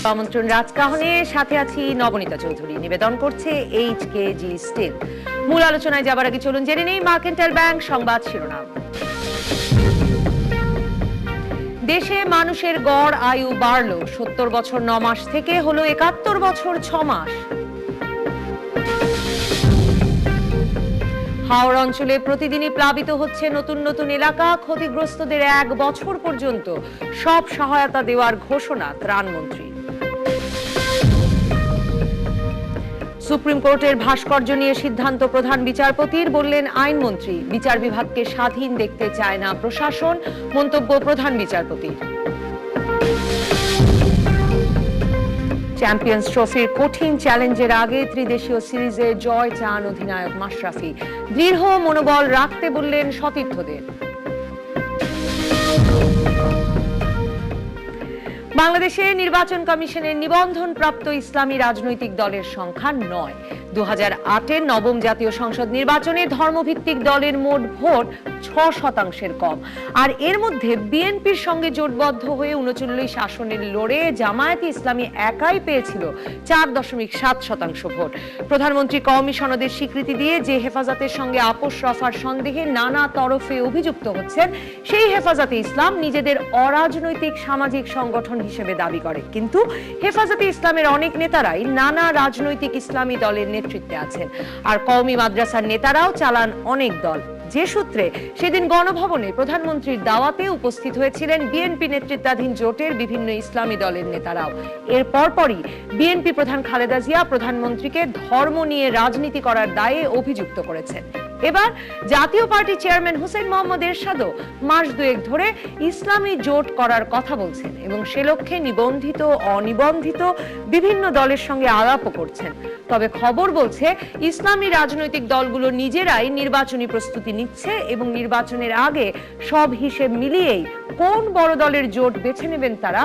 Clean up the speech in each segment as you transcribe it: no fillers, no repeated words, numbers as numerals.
আমন্ত্রণ রাজকাহনে, সাথে আছি নবনীতা চৌধুরী। নিবেদন করছে এইচকেজি স্টিল। মূল আলোচনায় যাবার আগে চলুন জেনে নেই মার্কেন্টাইল ব্যাংক সংবাদ শিরোনাম। দেশে মানুষের গড় আয়ু বাড়ল, 70 বছর 9 মাস থেকে হলো 71 বছর 6 মাস। হাওড় অঞ্চলে প্রতিদিনই প্লাবিত হচ্ছে নতুন নতুন এলাকা, ক্ষতিগ্রস্তদের 1 বছর পর্যন্ত সব সহায়তা দেওয়ার ঘোষণা ত্রাণমন্ত্রী। সুপ্রিম কোর্টের ভাস্কর্য নিয়ে সিদ্ধান্ত প্রধান বিচারপতির, বললেন আইনমন্ত্রী। বিচার বিভাগকে স্বাধীন দেখতে চায় না প্রশাসন, মন্তব্য প্রধান বিচারপতির। চ্যাম্পিয়ন্স ট্রফির কঠিন চ্যালেঞ্জের আগে ত্রিদেশীয় সিরিজে জয় চান অধিনায়ক মাশরাফি। দৃঢ় মনোবল রাখতে বললেন সতীর্থদের। বাংলাদেশে নির্বাচন কমিশনের নিবন্ধন প্রাপ্ত ইসলামী রাজনৈতিক দলের সংখ্যা 9। 2008-এর নবম জাতীয় সংসদ নির্বাচনে ধর্মভিত্তিক দলের মোট ভোট 6% কম। আর এর মধ্যে বিএনপির সঙ্গে জোটবদ্ধ হয়ে 39 আসনের লড়ে জামায়াতে ইসলামী একাই পেয়েছিল 4.7% ভোট। প্রধানমন্ত্রী কওমি সনদের স্বীকৃতি দিয়ে যে হেফাজতের সঙ্গে আপোষ রফার সন্দেহে নানা তরফে অভিযুক্ত হচ্ছেন, সেই হেফাজতে ইসলাম নিজেদের অরাজনৈতিক সামাজিক সংগঠন হিসেবে দাবি করে। কিন্তু হেফাজতে ইসলামের অনেক নেতারাই নানা রাজনৈতিক ইসলামী দলের নেতৃত্বে আছেন, আর কওমি মাদ্রাসার নেতারাও চালান অনেক দল। যে সূত্রে সেদিন গণভবনে প্রধানমন্ত্রীর দাওয়াতে উপস্থিত হয়েছিলেন বিএনপি নেতৃত্বাধীন জোটের বিভিন্ন ইসলামী দলের নেতারাও। এর পরপরই বিএনপি প্রধান খালেদা জিয়া প্রধানমন্ত্রীকে ধর্ম নিয়ে রাজনীতি করার দায়ে অভিযুক্ত করেছেন। এবার জাতীয় পার্টি চেয়ারম্যান হুসেইন মোহাম্মদ এরশাদও মাস দুয়েক ধরে ইসলামী জোট করার কথা বলছেন এবং সে লক্ষ্যে নিবন্ধিত অনিবন্ধিত বিভিন্ন দলের সঙ্গে আলাপও করছেন। তবে খবর বলছে ইসলামী রাজনৈতিক দলগুলো নিজেরাই নির্বাচনী প্রস্তুতি নিচ্ছে এবং নির্বাচনের আগে সব হিসেব মিলিয়েই কোন বড় দলের জোট বেছে নেবেন তারা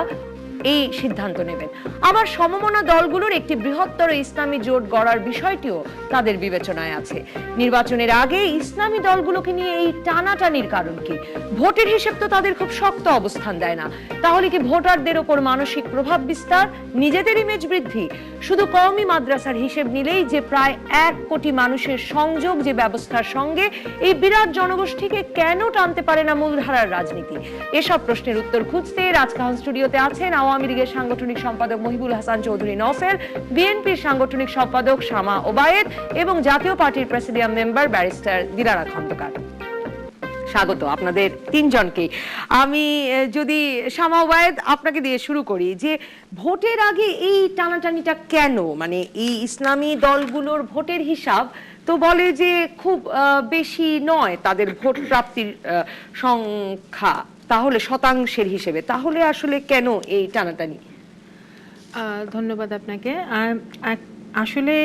এই সিদ্ধান্ত নেবেন। আবার সমমনা দলগুলোর একটি বৃহত্তর ইসলামী জোট গড়ার বিষয়টিও তাদের বিবেচনায় আছে। নির্বাচনের আগে ইসলামী দলগুলোকে নিয়ে এই টানাটানির কারণ কি? ভোটের হিসেব তো তাদের খুব শক্ত অবস্থান দেয় না। তাহলে কি ভোটারদের ওপর মানসিক প্রভাব বিস্তার, নিজেদের ইমেজ বৃদ্ধি? শুধু কওমি মাদ্রাসার হিসেব নিলেই যে প্রায় 1 কোটি মানুষের সংযোগ যে ব্যবস্থার সঙ্গে এই বিরাট জনগোষ্ঠীকে কেন টানতে পারে না মূলধারার রাজনীতি? এসব প্রশ্নের উত্তর খুঁজতে রাজকাহন স্টুডিওতে আছেন আওয়ামী লীগের সাংগঠনিক সম্পাদক মহিবুল হাসান চৌধুরী নওফেল, বিএনপির সাংগঠনিক সম্পাদক শামা ওবায়েদ এবং জাতীয় পার্টির presidium member barrister Dilara Khandaker. স্বাগত আপনাদের তিনজনকে। আমি যদি শামা ওবায়েদ আপনাকে দিয়ে শুরু করি, যে ভোটের আগে এই টানাটানিটা কেন? মানে এই ইসলামী দলগুলোর ভোটের হিসাব তো বলে যে খুব বেশি নয় তাদের ভোট প্রাপ্তির সংখ্যা, তাহলে শতাংশের হিসেবে, তাহলে আসলে কেন এই টানাটানি? ধন্যবাদ আপনাকে। আসলে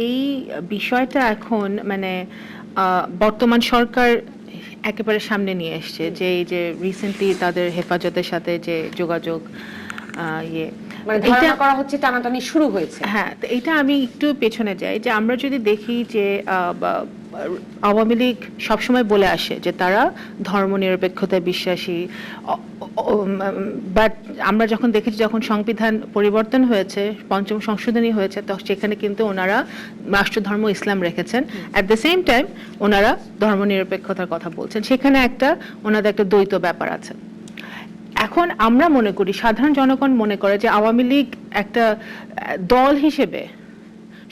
এই বিষয়টা এখন মানে বর্তমান সরকার একেবারে সামনে নিয়ে এসছে, যে এই যে রিসেন্টলি তাদের হেফাজতের সাথে যে যোগাযোগ মানে ধারণা করা হচ্ছে টানাটানি শুরু হয়েছে। হ্যাঁ, তো এটা আমি একটু পেছনে যাই, যে আমরা যদি দেখি যে আওয়ামী লীগ সবসময় বলে আসে যে তারা ধর্মনিরপেক্ষতায় বিশ্বাসী, বাট আমরা যখন দেখেছি যখন সংবিধান পরিবর্তন হয়েছে, পঞ্চম সংশোধনী হয়েছে, তো সেখানে কিন্তু ওনারা রাষ্ট্রধর্ম ইসলাম রেখেছেন। অ্যাট দ্য সেম টাইম ওনারা ধর্মনিরপেক্ষতার কথা বলছেন। সেখানে ওনাদের একটা দ্বৈত ব্যাপার আছে। এখন আমরা মনে করি, সাধারণ জনগণ মনে করে যে আওয়ামী লীগ একটা দল হিসেবে,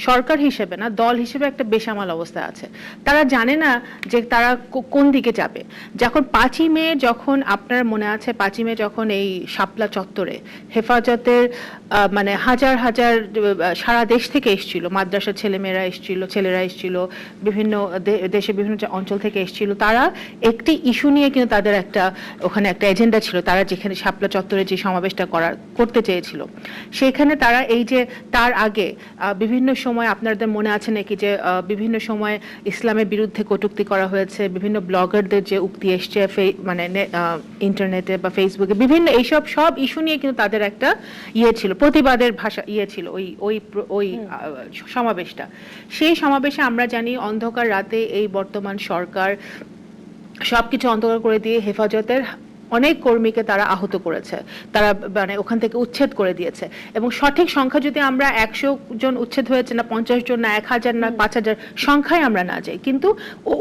সরকার হিসেবে না, দল হিসেবে একটা বেসামাল অবস্থায় আছে। তারা জানে না যে তারা কোন দিকে যাবে। যখন 5ই মে, যখন আপনার মনে আছে 5ই মে যখন এই শাপলা চত্বরে হেফাজতের মানে হাজার হাজার সারা দেশ থেকে এসেছিল, মাদ্রাসার ছেলেরা এসেছিল, বিভিন্ন দেশে বিভিন্ন অঞ্চল থেকে এসেছিল, তারা একটি ইস্যু নিয়ে কিন্তু তাদের ওখানে একটা এজেন্ডা ছিল। তারা যেখানে শাপলা চত্বরে যে সমাবেশটা করতে চেয়েছিল, সেখানে তারা এই যে তার আগে বিভিন্ন সময়, আপনাদের মনে আছে নাকি যে বিভিন্ন সময় ইসলামের বিরুদ্ধে কটূক্তি করা হয়েছে, বিভিন্ন ব্লগারদের যে উক্তি এসছে মানে ইন্টারনেটে বা ফেসবুকে, বিভিন্ন এইসব সব ইস্যু নিয়ে কিন্তু তাদের একটা ছিল, প্রতিবাদের ভাষা ছিল ওই সমাবেশটা। সেই সমাবেশে আমরা জানি অন্ধকার রাতে এই বর্তমান সরকার সবকিছু অন্ধকার করে দিয়ে হেফাজতের অনেক কর্মীকে তারা আহত করেছে, তারা মানে ওখান থেকে উচ্ছেদ করে দিয়েছে। এবং সঠিক সংখ্যা যদি আমরা 100 জন উচ্ছেদ হয়েছে না 50 জন না 1000 না 5000 সংখ্যায় আমরা না যাই, কিন্তু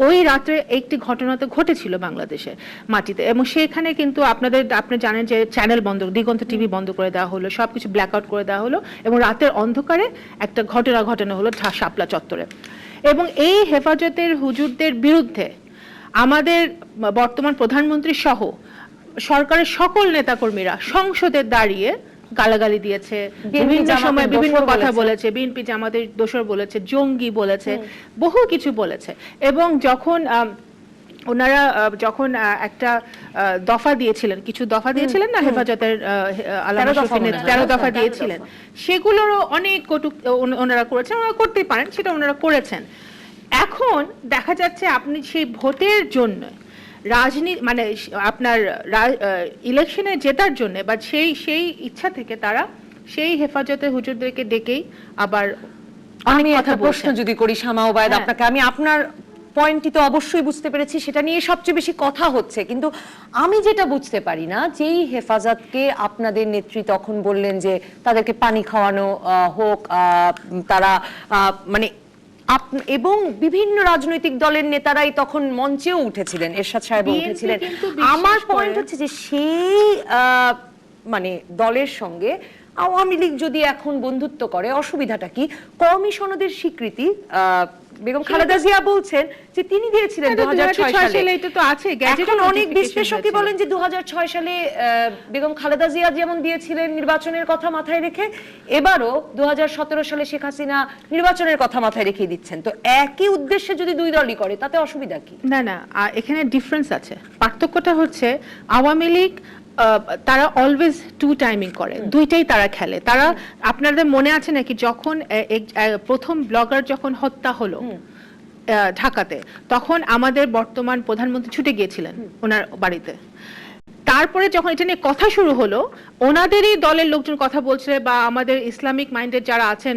ওই রাত্রে একটি ঘটনা তো ঘটেছিল বাংলাদেশে মাটিতে, এবং সেখানে কিন্তু আপনি জানেন যে চ্যানেল বন্ধ, দিগন্ত টিভি বন্ধ করে দেওয়া হলো, সবকিছু ব্ল্যাক আউট করে দেওয়া হলো, এবং রাতের অন্ধকারে একটা ঘটনা হলো শাপলা চত্বরে। এবং এই হেফাজতের হুজুরদের বিরুদ্ধে আমাদের বর্তমান প্রধানমন্ত্রী সহ সরকারের সকল নেতাকর্মীরা সংসদে দাঁড়িয়ে গালাগালি দিয়েছে, বিভিন্ন সময় বিভিন্ন কথা বলেছে, বিএনপি জামাতের দোসর বলেছে, জঙ্গি বলেছে, বহু কিছু বলেছে। এবং ওনারা যখন একটা দফা দিয়েছিলেন, কিছু দফা দিয়েছিলেন না হেফাজতের, 13 দফা দিয়েছিলেন, সেগুলোরও অনেক কটূক্তি ওনারা করেছেন, ওনারা করতেই পারেন, সেটা ওনারা করেছেন। এখন দেখা যাচ্ছে আপনি সেই ভোটের জন্য রাজনীতি মানে আপনার ইলেকশনে জেতার জন্য বা সেই ইচ্ছা থেকে তারা সেই হেফাজতে হুজুরদেরকে ডেকেই আবার আমি একটা প্রশ্ন যদি করি শামা ওবায়েদ আপনাকে, আমি আপনার পয়েন্টটি তো অবশ্যই বুঝতে পেরেছি, সেটা নিয়ে সবচেয়ে বেশি কথা হচ্ছে, কিন্তু আমি যেটা বুঝতে পারি না, যেই হেফাজতকে আপনাদের নেত্রী তখন বললেন যে তাদেরকে পানি খাওয়ানো হোক, তারা মানে এবং বিভিন্ন রাজনৈতিক দলের নেতারাই তখন মঞ্চেও উঠেছিলেন, এরশাদ সাহেব উঠেছিলেন। আমার পয়েন্ট হচ্ছে যে সেই মানে দলের সঙ্গে আওয়ামী লীগ যদি এখন বন্ধুত্ব করে অসুবিধাটা কি? কওমি সনদের স্বীকৃতি বেগম খালেদা জিয়া বলছেন যে তিনি দিয়েছিলেন 2006 সালে, এটা তো আছে। এখন অনেক বিশ্লেষকই বলেন যে 2006 সালে বেগম খালেদা জিয়া যেমন দিয়েছিলেন নির্বাচনের কথা মাথায় রেখে, এবারও 2017 সালে শেখ হাসিনা নির্বাচনের কথা মাথায় রেখে দিচ্ছেন। তো একই উদ্দেশ্যে যদি দুই দলই করে তাতে অসুবিধা কি? না, এখানে ডিফারেন্স আছে। পার্থক্যটা হচ্ছে আওয়ামী লীগ তারা অলওয়েজ টু টাইমিং করে, দুইটাই তারা খেলে। তারা আপনাদের মনে আছে নাকি যখন প্রথম ব্লগার যখন হত্যা হলো ঢাকাতে, তখন আমাদের বর্তমান প্রধানমন্ত্রী ছুটে গিয়েছিলেন ওনার বাড়িতে। তারপরে যখন এটা নিয়ে কথা শুরু হলো, ওনাদেরই দলের লোকজন কথা বলছে বা আমাদের ইসলামিক মাইন্ডের যারা আছেন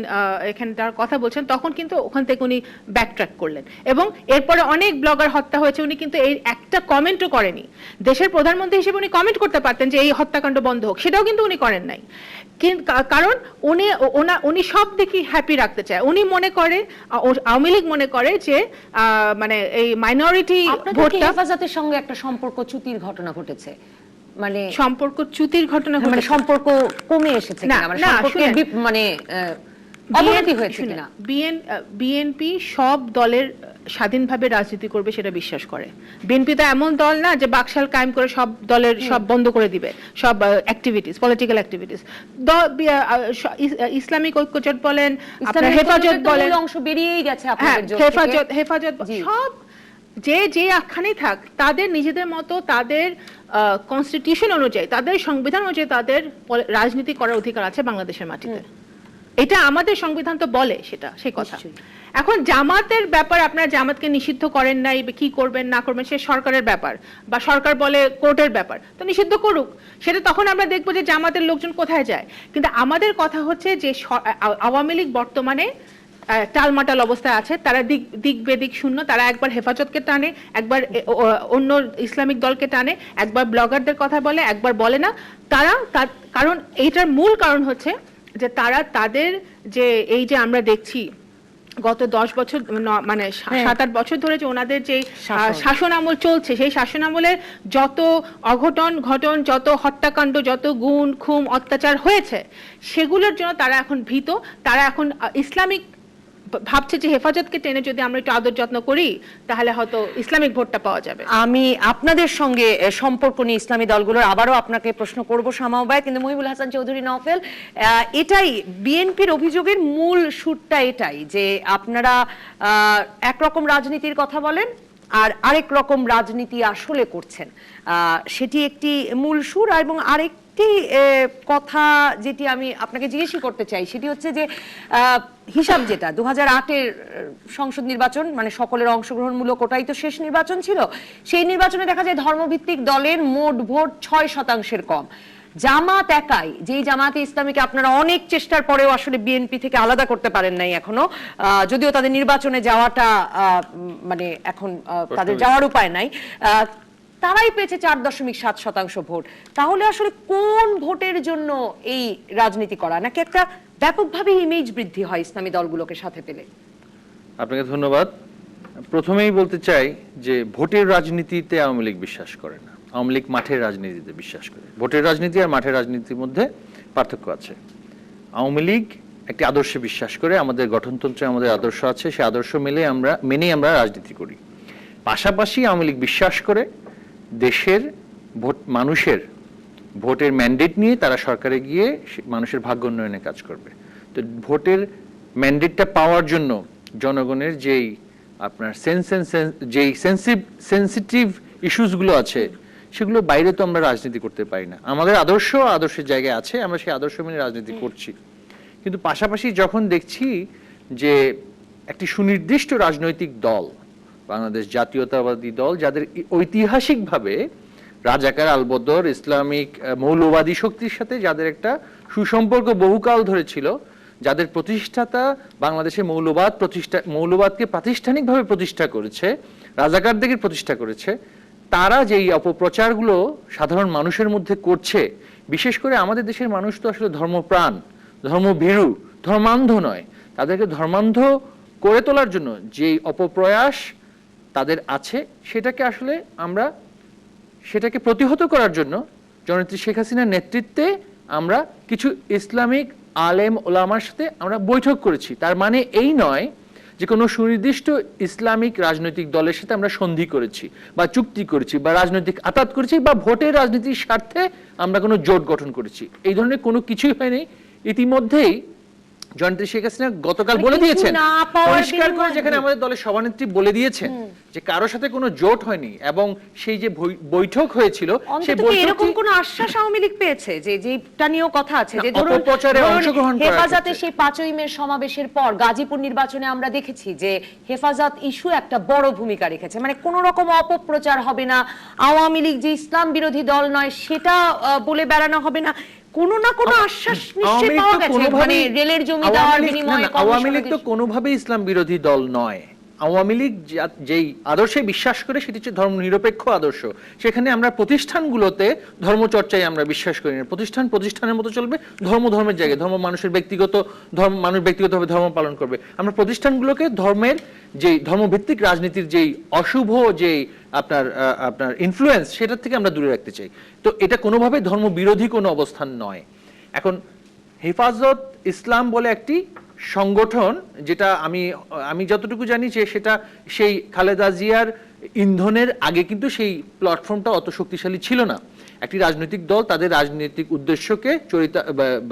এখানে যারা কথা বলছেন, তখন কিন্তু ওখান থেকে উনি ব্যাকট্র্যাক করলেন। এবং এরপরে অনেক ব্লগার হত্যা হয়েছে, উনি কিন্তু এই একটা কমেন্টও করেনি। দেশের প্রধানমন্ত্রী হিসেবে উনি কমেন্ট করতে পারতেন যে এই হত্যাকাণ্ড বন্ধ হোক, সেটাও কিন্তু উনি করেন নাই। কারণ উনি সব দেখি হ্যাপি রাখতে চায়। উনি মনে করে, আওয়ামী লীগ মনে করে যে মানে এই মাইনরিটি ভোটটা, হেফাজতের সঙ্গে একটা সম্পর্ক চ্যুতির ঘটনা ঘটেছে, মানে সম্পর্ক চ্যুতির ঘটনা, মানে সম্পর্ক কমে এসেছে কিনা, মানে সম্পর্কের মানে অবনতি হয়েছে কিনা? বিএনপি সব দলের স্বাধীনভাবে রাজনীতি করবে সেটা বিশ্বাস করে। বিএনপি তো এমন দল না যে বাকশাল কায়েম করে সব দলের সব বন্ধ করে দিবে, সব অ্যাক্টিভিটিস, পলিটিক্যাল অ্যাক্টিভিটিস। ইসলামিক ঐক্যজোট বলেন, আপনার হেফাজত বলেন, অংশ বেরিয়েই গেছে আপনাদের জোট থেকে, হেফাজত সব যে আখ্যানেই থাক, তাদের নিজেদের মতো তাদের কনস্টিটিউশন অনুযায়ী, তাদের সংবিধান অনুযায়ী তাদের রাজনীতি করার অধিকার আছে বাংলাদেশের মাটিতে। এটা আমাদের সংবিধান তো বলে সেটা, সেই কথা। এখন জামাতের ব্যাপার, আপনারা জামাতকে নিষিদ্ধ করেন নাই, কি করবেন না করবেন সে সরকারের ব্যাপার, বা সরকার বলে কোর্টের ব্যাপার, তো নিষিদ্ধ করুক, সেটা তখন আমরা দেখবো যে জামাতের লোকজন কোথায় যায়। কিন্তু আমাদের কথা হচ্ছে যে আওয়ামী লীগ বর্তমানে টালমাটাল অবস্থায় আছে, তারা দিক বেদিক শূন্য। তারা একবার হেফাজতকে টানে, একবার অন্য ইসলামিক দলকে টানে, একবার ব্লগারদের কথা বলে, একবার বলে না। কারণ এইটার মূল কারণ হচ্ছে যে তারা তাদের যে এই যে আমরা দেখছি গত 10 বছর মানে 7-8 বছর ধরে যে ওনাদের যে শাসন আমল চলছে, সেই শাসন আমলের যত অঘটন ঘটন, যত হত্যাকাণ্ড, যত গুণ খুন অত্যাচার হয়েছে, সেগুলোর জন্য তারা এখন ভীত। তারা এখন ইসলামিক ভাবছে যে হেফাজতকে টেনে যদি আমরা একটু আদর যত্ন করি তাহলে হয়তো ইসলামিক ভোটটা পাওয়া যাবে। আমি আপনাদের সঙ্গে সম্পর্ক নিয়ে ইসলামী দলগুলোর আবারও আপনাকে প্রশ্ন করব শামা ওবায়েদ, কিন্তু মুহিবুল হাসান চৌধুরী নওফেল, এটাই বিএনপির অভিযোগের মূল সুরটা এটাই যে আপনারা একরকম রাজনীতির কথা বলেন আর আরেক রকম রাজনীতি আসলে করছেন, সেটি একটি মূল সুর। এবং আরেকটি কথা যেটি আমি আপনাকে জিজ্ঞেস করতে চাই সেটি হচ্ছে যে হিসাব যেটা 2008-এর সংসদ নির্বাচন, মানে সকলের অংশগ্রহণমূলক, ওটাই তো শেষ নির্বাচন ছিল। সেই নির্বাচনে দেখা যায় ধর্মভিত্তিক দলের মোট ভোট 6% কম। জামাত একাই, যেই জামাতে ইসলামীকে আপনারা অনেক চেষ্টার পরেও আসলে বিএনপি থেকে আলাদা করতে পারেন নাই এখনো, যদিও তাদের নির্বাচনে যাওয়াটা মানে এখন তাদের যাওয়ার উপায় নাই, তারাই পেয়েছে 4.7% ভোট। তাহলে আসলে কোন ভোটের জন্য এই রাজনীতি করা, নাকি একটা ব্যাপকভাবে ইমেজ বৃদ্ধি হয় ইসলামী দলগুলোকে সাথে পেলে? আপনাকে ধন্যবাদ। প্রথমেই বলতে চাই যে ভোটের রাজনীতিতে আওয়ামী লীগ বিশ্বাস করে না, আওয়ামী লীগ মাঠের রাজনীতিতে বিশ্বাস করে। ভোটের রাজনীতি আর মাঠের রাজনীতির মধ্যে পার্থক্য আছে। আওয়ামী লীগ একটি আদর্শে বিশ্বাস করে, আমাদের গঠনতন্ত্রে আমাদের আদর্শ আছে, সেই আদর্শ মেনেই আমরা রাজনীতি করি। পাশাপাশি আওয়ামী লীগ বিশ্বাস করে দেশের মানুষের ভোটের ম্যান্ডেট নিয়ে তারা সরকারে গিয়ে মানুষের ভাগ্য উন্নয়নে কাজ করবে। তো ভোটের ম্যান্ডেটটা পাওয়ার জন্য জনগণের যেই আপনার যেই সেন্সিটিভ ইস্যুসগুলো আছে সেগুলো বাইরে তো আমরা রাজনীতি করতে পারি না। আমাদের আদর্শের জায়গায় আছে, আমরা সেই আদর্শ মেনে রাজনীতি করছি। কিন্তু পাশাপাশি যখন দেখছি যে একটি সুনির্দিষ্ট রাজনৈতিক দল, বাংলাদেশ জাতীয়তাবাদী দল, যাদের ঐতিহাসিকভাবে রাজাকার, আলবদর, ইসলামিক মৌলবাদী শক্তির সাথে যাদের একটা সুসম্পর্ক বহুকাল ধরে ছিল, যাদের প্রতিষ্ঠাতা বাংলাদেশে মৌলবাদকে প্রাতিষ্ঠানিকভাবে প্রতিষ্ঠা করেছে, রাজাকারদের প্রতিষ্ঠা করেছে, তারা যেই অপপ্রচারগুলো সাধারণ মানুষের মধ্যে করছে, বিশেষ করে আমাদের দেশের মানুষ তো আসলে ধর্মপ্রাণ, ধর্মভীরু, ধর্মান্ধ নয়। তাদেরকে ধর্মান্ধ করে তোলার জন্য যেই অপপ্রয়াস তাদের আছে, সেটাকে প্রতিহত করার জন্য জননেত্রী শেখ হাসিনার নেতৃত্বে আমরা কিছু ইসলামিক আলেম ওলামার সাথে আমরা বৈঠক করেছি। তার মানে এই নয় যে কোনো সুনির্দিষ্ট ইসলামিক রাজনৈতিক দলের সাথে আমরা সন্ধি করেছি বা চুক্তি করেছি বা রাজনৈতিক আতাত করেছি বা ভোটের রাজনীতির স্বার্থে আমরা কোনো জোট গঠন করেছি। এই ধরনের কোনো কিছুই হয়নি। ইতিমধ্যেই জয়ন্তী শেখ হাসিনা গতকাল বলে দিয়েছেন পরিষ্কার করে, যেখানে আমাদের দলের সভানেত্রী বলে দিয়েছেন যে কারোর সাথে কোনো জোট হয়নি, এবং সেই যে বৈঠক হয়েছিল সেই বৈঠকে এরকম কোনো আশ্বাস আওয়ামী লীগ পেয়েছে যে যেটা নিয়েও কথা আছে যে ধরুন অপপ্রচারে অংশগ্রহণ করা, হেফাজতে সেই 5ই মে সমাবেশের পর গাজীপুর নির্বাচনে আমরা দেখেছি যে হেফাজত ইস্যু একটা বড় ভূমিকা রেখেছে, মানে কোনো রকম অপপ্রচার হবে না, আওয়ামী লীগ যে ইসলাম বিরোধী দল নয় সেটা বলে বেড়ানো হবে না, কোনো না কোনো আশ্বাস নিশ্চয়ই পাওয়া গেছে। মানে রেলের জমি দেওয়ার বিনিময়ে আওয়ামী লীগ তো কোনোভাবেই ইসলাম বিরোধী দল নয়। আওয়ামী লীগ যেই আদর্শে বিশ্বাস করে সেটি হচ্ছে ধর্ম নিরপেক্ষ আদর্শ। সেখানে আমরা প্রতিষ্ঠানগুলোতে ধর্মচর্চায় আমরা বিশ্বাস করি না। প্রতিষ্ঠানের মতো চলবে, ধর্মের জায়গায় মানুষ ব্যক্তিগতভাবে ধর্ম পালন করবে। আমরা প্রতিষ্ঠানগুলোকে যেই ধর্মভিত্তিক রাজনীতির যেই অশুভ যেই আপনার ইনফ্লুয়েন্স, সেটার থেকে আমরা দূরে রাখতে চাই। তো এটা কোনোভাবে ধর্ম বিরোধী কোনো অবস্থান নয়। এখন হেফাজত ইসলাম বলে একটি সংগঠন, যেটা আমি যতটুকু জানি যে সেটা সেই খালেদা জিয়ার ইন্ধনের আগে কিন্তু সেই প্ল্যাটফর্মটা অত শক্তিশালী ছিল না। একটি রাজনৈতিক দল তাদের রাজনৈতিক উদ্দেশ্যকে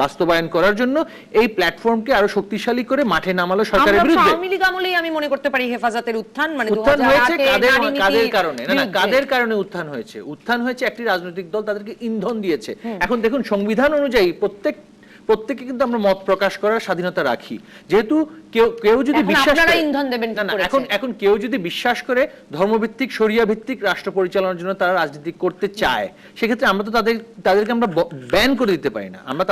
বাস্তবায়ন করার জন্য এই প্ল্যাটফর্মকে আরো শক্তিশালী করে মাঠে নামালো সরকারের বিরুদ্ধে। আওয়ামী লীগ আমলেই আমি মনে করতে পারি হেফাজতের উত্থান, মানে হয়েছে কাদের কারণে উত্থান হয়েছে একটি রাজনৈতিক দল তাদেরকে ইন্ধন দিয়েছে। এখন দেখুন, সংবিধান অনুযায়ী প্রত্যেকে কিন্তু আমরা মত প্রকাশ করার স্বাধীনতা রাখি। যেহেতু কেউ যদি বিশ্বাস করে ইন্ধন দেবেন না, এখন কেউ যদি বিশ্বাস করে ধর্মভিত্তিক শরিয়া ভিত্তিক রাষ্ট্র পরিচালনার জন্য তারা রাজনীতি করতে চায়, সেক্ষেত্রে আমরা তো তাদেরকে আমরা ব্যান করে দিতে পারি না। আমরা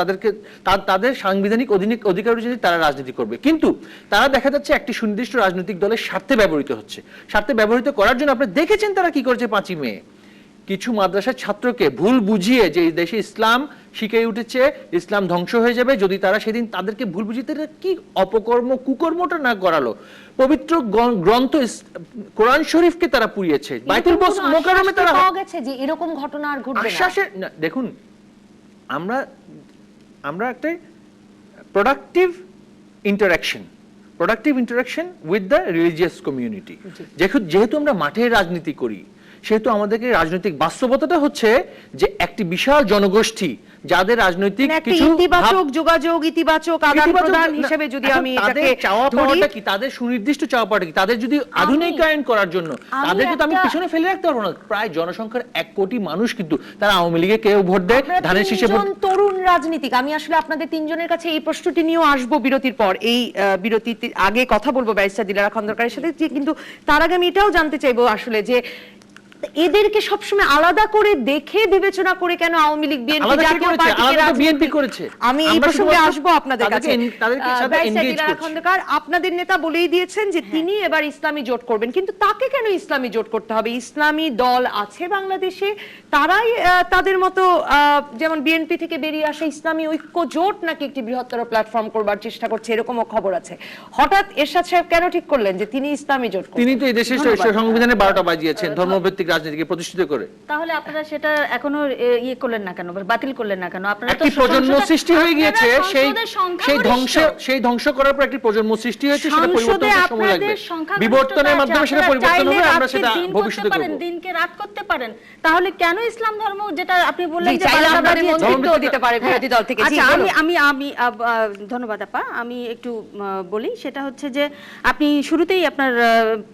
তাদের সাংবিধানিক অধিকার অনুযায়ী তারা রাজনীতি করবে, কিন্তু তারা দেখা যাচ্ছে একটি সুনির্দিষ্ট রাজনৈতিক দলের স্বার্থে ব্যবহৃত হচ্ছে। স্বার্থে ব্যবহৃত করার জন্য আপনি দেখেছেন তারা কি করেছে। 5ই মে কিছু মাদ্রাসার ছাত্রকে ভুল বুঝিয়ে যে দেশে ইসলাম শিখে উঠেছে, ইসলাম ধ্বংস হয়ে যাবে যদি তারা সেদিন তাদেরকে ভুল বুঝিয়ে কি কুকর্মটা না করালো। পবিত্র গ্রন্থ কোরআন শরীফকে তারা পুড়িয়েছে, বাইতুল মোকাররমে তারা পাওয়া গেছে যে এরকম ঘটনা আর ঘটবে না। দেখুন, আমরা একটা productive interaction with the religious community. যেহেতু আমরা মাঠে রাজনীতি করি, সেহেতু আমাদেরকে রাজনৈতিক বাস্তবতাটা হচ্ছে যে একটি বিশাল জনগোষ্ঠী যাদের রাজনৈতিক কিছু ইতিবাচক যোগাযোগ, ইতিবাচক আদান-প্রদান হিসেবে যদি আমি তাদের চাওয়া পাওয়াটা কি, তাদের সুনির্দিষ্ট চাওয়া পাওয়াটা কি, তাদের যদি আধুনিকায়ন করার জন্য তাদেরকে তো আমি পিছনে ফেলে রাখতে পারবো না। প্রায় জনসংখ্যার 1 কোটি মানুষ কিন্তু তারা আওয়ামী লীগে কেউ ভোট দেয়, ধানের শীষে ভোট। তরুণ রাজনীতিক, আমি আসলে আপনাদের তিনজনের কাছে এই প্রশ্নটি নিয়েও আসবো বিরতির পর। এই বিরতির আগে কথা বলবো ব্যারিস্টার দিলারা খন্দকারের সাথে, কিন্তু তার আগে আমি এটাও জানতে চাইবো আসলে যে এদেরকে সবসময় আলাদা করে দেখে বিবেচনা করে কেন আওয়ামী লীগ বিএনপি আলাদা কে জাতীয় করেছে? পার্টিকে আলাদা তো রাজনীতি- বিএনপি করেছে। আমি এই আমরা প্রসঙ্গে শুধুমাত্র আসবো আপনাদের কাছে। তাদেরকে সাথে ব্যারিস্টার engage দিলারা করছি। খন্দকার, আপনাদের নেতা বলেই দিয়েছেন যে তিনি এবার ইসলামী জোট করবেন, কিন্তু তাকে কেন ইসলামী জোট করতে হবে? ইসলামী দল আছে বাংলাদেশে, তারাই তাদের মতো যেমন বিএনপি থেকে বেরিয়ে আসে ইসলামী ঐক্য জোট নাকি একটি বৃহত্তর প্ল্যাটফর্ম করবার চেষ্টা করছে, এরকমও খবর আছে। হঠাৎ এরশাদ সাহেব কেন ঠিক করলেন যে তিনি ইসলামী জোট করবেন? তিনি তো এই দেশের সংবিধানে 12টা বাজিয়েছেন ধর্মভিত্তিক রাজনীতিকে প্রতিষ্ঠিত করে। তাহলে আপনারা সেটা এখনো ইয়ে করলেন না কেন, বাতিল করলেন না কেন? আপনারা তো একটি প্রজন্ম সংসদে- সৃষ্টি হয়ে গিয়েছে, আপনারা সেই সংসদের সেই সংখ্যাগরিষ্ঠ। সেই ধ্বংস করার পর একটি প্রজন্ম সৃষ্টি হয়েছে, সেটা সংসদে পরিবর্তন হতে সময় লাগবে। আপনাদের সংখ্যাগরিষ্ঠতা বিবর্তনের আছে, মাধ্যমে সেটা আপনারা পরিবর্তন চাইলে হবে, আমরা রাতকে সেটা দিন করতে ভবিষ্যতে পারেন, করব। দিনকে রাত করতে পারেন। তাহলে কেন ইসলাম ধর্ম, যেটা আপনি বললেন জি, যে চাইলে বারোটা আপনাদের বাজিয়েছে- মন্তব্য দিতে পারে বিরোধী দল থেকে। জি, আচ্ছা, বলুন। আমি ধন্যবাদ আপা। আমি একটু বলি, সেটা হচ্ছে যে আপনি শুরুতেই আপনার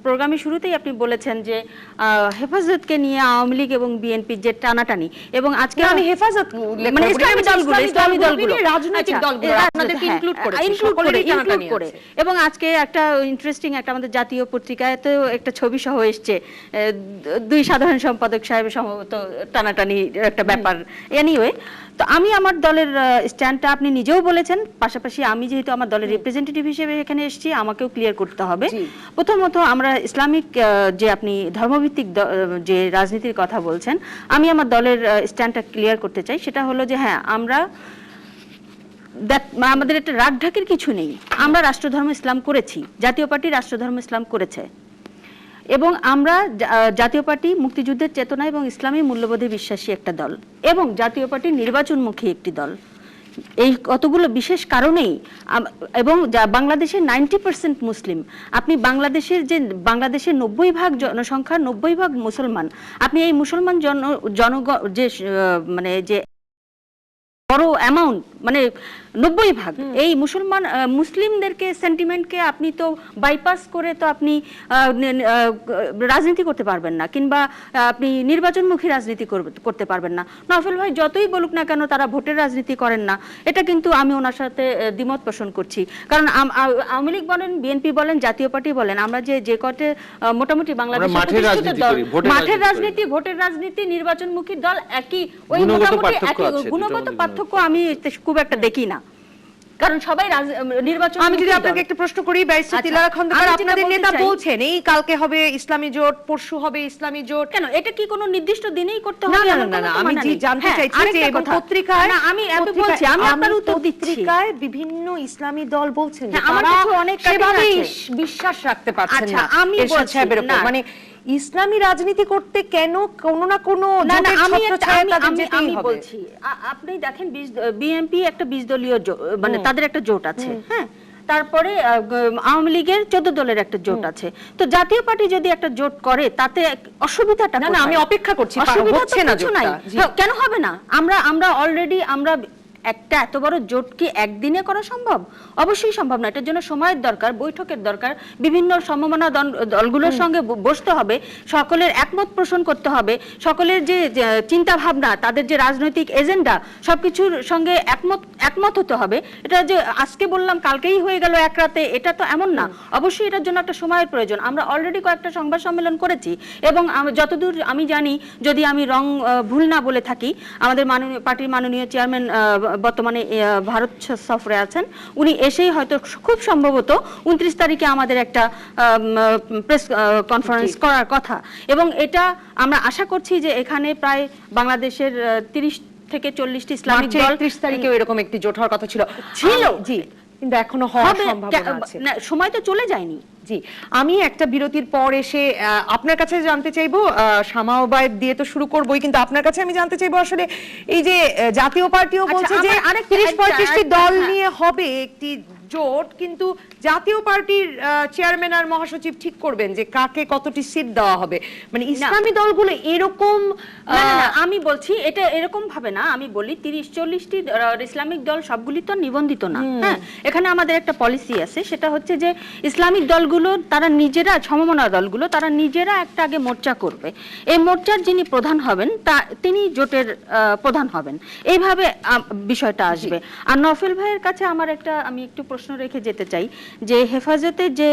প্রোগ্রামের শুরুতেই আপনি বলেছেন যে হেফাজতকে নিয়ে আওয়ামী লীগ এবং বিএনপির যে টানাটানি, এবং আজকে আমি হেফাজত উল্লেখ মানে করবো না, ইসলামী আমি দলগুলো, ইসলামী দলগুলো, রাজনৈতিক আচ্ছা, দলগুলো আপনাদেরকে হ্যাঁ, ইনক্লুড করেছি, include সকলেরই করে, টানাটানি include করে। আছে। এবং আজকে একটা ইন্টারেস্টিং একটা আমাদের জাতীয় পত্রিকাতেও একটা ছবি সহ এসছে, দুই সাধারণ সম্পাদক সাহেবের সম্ভবত টানাটানি একটা ব্যাপার। এনিওয়ে, তো আমি আমার দলের স্ট্যান্ডটা আপনি নিজেও বলেছেন, পাশাপাশি আমি যেহেতু আমার দলের রিপ্রেজেন্টেটিভ হিসেবে এখানে এসেছি, আমাকেও ক্লিয়ার করতে হবে। জি। প্রথমত, আমরা ইসলামিক যে আপনি ধর্মভিত্তিক যে রাজনীতির কথা বলছেন, আমি আমার দলের স্ট্যান্ডটা ক্লিয়ার করতে চাই। সেটা হলো যে হ্যাঁ, আমরা আমাদের একটা রাগঢাকের কিছু নেই। আমরা রাষ্ট্রধর্ম ইসলাম করেছি, জাতীয় পার্টি রাষ্ট্রধর্ম ইসলাম করেছে, এবং আমরা জাতীয় পার্টি মুক্তিযুদ্ধের চেতনা এবং ইসলামী মূল্যবোধে বিশ্বাসী একটা দল, এবং জাতীয় পার্টি নির্বাচনমুখী একটি দল। এই কতগুলো বিশেষ কারণেই এবং বাংলাদেশের 90% মুসলিম, আপনি বাংলাদেশের 90% জনসংখ্যা, 90% মুসলমান, আপনি এই মুসলমান জনগণ যে মানে যে বড় অ্যামাউন্ট, মানে 90% এই মুসলিমদেরকে সেন্টিমেন্টকে আপনি তো বাইপাস করে তো আপনি রাজনীতি করতে পারবেন না, কিংবা আপনি নির্বাচনমুখী রাজনীতি করতে পারবেন না। নফল ভাই যতই বলুক না কেন তারা ভোটের রাজনীতি করেন না, এটা কিন্তু আমি ওনার সাথে দ্বিমত পোষণ করছি। কারণ আওয়ামী লীগ বলেন, বিএনপি বলেন, জাতীয় পার্টি বলেন, আমরা যে কটে মোটামুটি বাংলাদেশের প্রতিষ্ঠিত দল, মাঠের রাজনীতি, ভোটের রাজনীতি, নির্বাচনমুখী দল একই, ওই মোটামুটি একই গুণগত পার্থক্য আমি খুব একটা দেখি না। কারণ সবাই নির্বাচন। আমি যদি আপনাকে একটা প্রশ্ন করি, ব্যারিস্টার দিলারা খন্দকার, আপনাদের নেতা বলছেন এই কালকে হবে ইসলামী জোট, পরশু হবে ইসলামী জোট, কেন এটা কি কোনো নির্দিষ্ট দিনেই করতে না হবে? না না, আমি জানতে চাইছি যে পত্রিকায়, আমি বলছি, আমি আপনার উত্তর দিচ্ছি। পত্রিকায় বিভিন্ন ইসলামী দল বলছেন যে আমার তারা কাছে অনেক সেভাবেই আছে। বিশ্বাস রাখতে পারছেন আচ্ছা, না আমি এরশাদ বলছি, সাহেবের উপর। না। মানে ইসলামী রাজনীতি করতে কেন কোনো না কোনো জোটের ছত্রছায়ায় তাদের যেতেই হবে। বলছি, আপনি দেখেন বিএনপি একটা 20 দলীয় মানে তাদের একটা জোট আছে, হ্যাঁ, তারপরে আওয়ামী লীগের 14 দলের একটা জোট আছে। তো জাতীয় পার্টি যদি একটা জোট করে তাতে অসুবিধাটা না না, আমি অপেক্ষা করছি, অসুবিধা হচ্ছে না কিছু নাই। জোটটা। কেন হবে না? আমরা অলরেডি একটা এত বড় জোট কি একদিনে করা সম্ভব? অবশ্যই সম্ভব না। এটার জন্য সময়ের দরকার, বৈঠকের দরকার, বিভিন্ন সমমনা দলগুলোর সঙ্গে বসতে হবে, সকলের একমত পোষণ করতে হবে, সকলের যে চিন্তা ভাবনা, তাদের যে রাজনৈতিক এজেন্ডা, সবকিছুর সঙ্গে একমত হতে হবে। এটা যে আজকে বললাম কালকেই হয়ে গেল এক রাতে, এটা তো এমন না। অবশ্যই এটার জন্য একটা সময়ের প্রয়োজন। আমরা অলরেডি কয়েকটা সংবাদ সম্মেলন করেছি, এবং যতদূর আমি জানি, যদি আমি ভুল না বলে থাকি, আমাদের পার্টির মাননীয় চেয়ারম্যান বর্তমানে ভারত সফরে আছেন, উনি এসেই হয়তো খুব সম্ভবত 29 তারিখে আমাদের একটা প্রেস কনফারেন্স করার কথা, এবং এটা আমরা আশা করছি যে এখানে প্রায় বাংলাদেশের 30 থেকে 40টি ইসলামিক দল, 30 তারিখেও এরকম একটি জোট হওয়ার কথা ছিল। জি, কিন্তু এখনো হওয়ার সম্ভাবনা আছে। সময় তো চলে যায়নি। জি, আমি একটা বিরতির পর এসে আপনার কাছে জানতে চাইবো, শামা ওবায়েদ দিয়ে তো শুরু করবোই, কিন্তু আপনার কাছে আমি জানতে চাইবো আসলে এই যে জাতীয় পার্টিও বলছে যে 30-35টি দল নিয়ে হবে একটি জোট, কিন্তু জাতীয় পার্টির চেয়ারম্যান আর মহাসচিব ঠিক করবেন যে কাকে কতটি সিট দেওয়া হবে। মানে ইসলামী দলগুলো এরকম, আমি বলছি এটা এরকম ভাবে না। আমি বলি 30-40টি ইসলামিক দল সবগুলি তো নিবন্ধিত না। হ্যাঁ, এখানে আমাদের একটা পলিসি আছে, সেটা হচ্ছে যে ইসলামিক দলগুলো তারা নিজেরা, সমমনা দলগুলো তারা নিজেরা একটা আগে মোর্চা করবে। এই মোর্চার যিনি প্রধান হবেন তিনি জোটের প্রধান হবেন, এইভাবে বিষয়টা আসবে। আর নফল ভাইয়ের কাছে আমার আমি একটু প্রশ্ন রেখে যেতে চাই যে হেফাজতের যে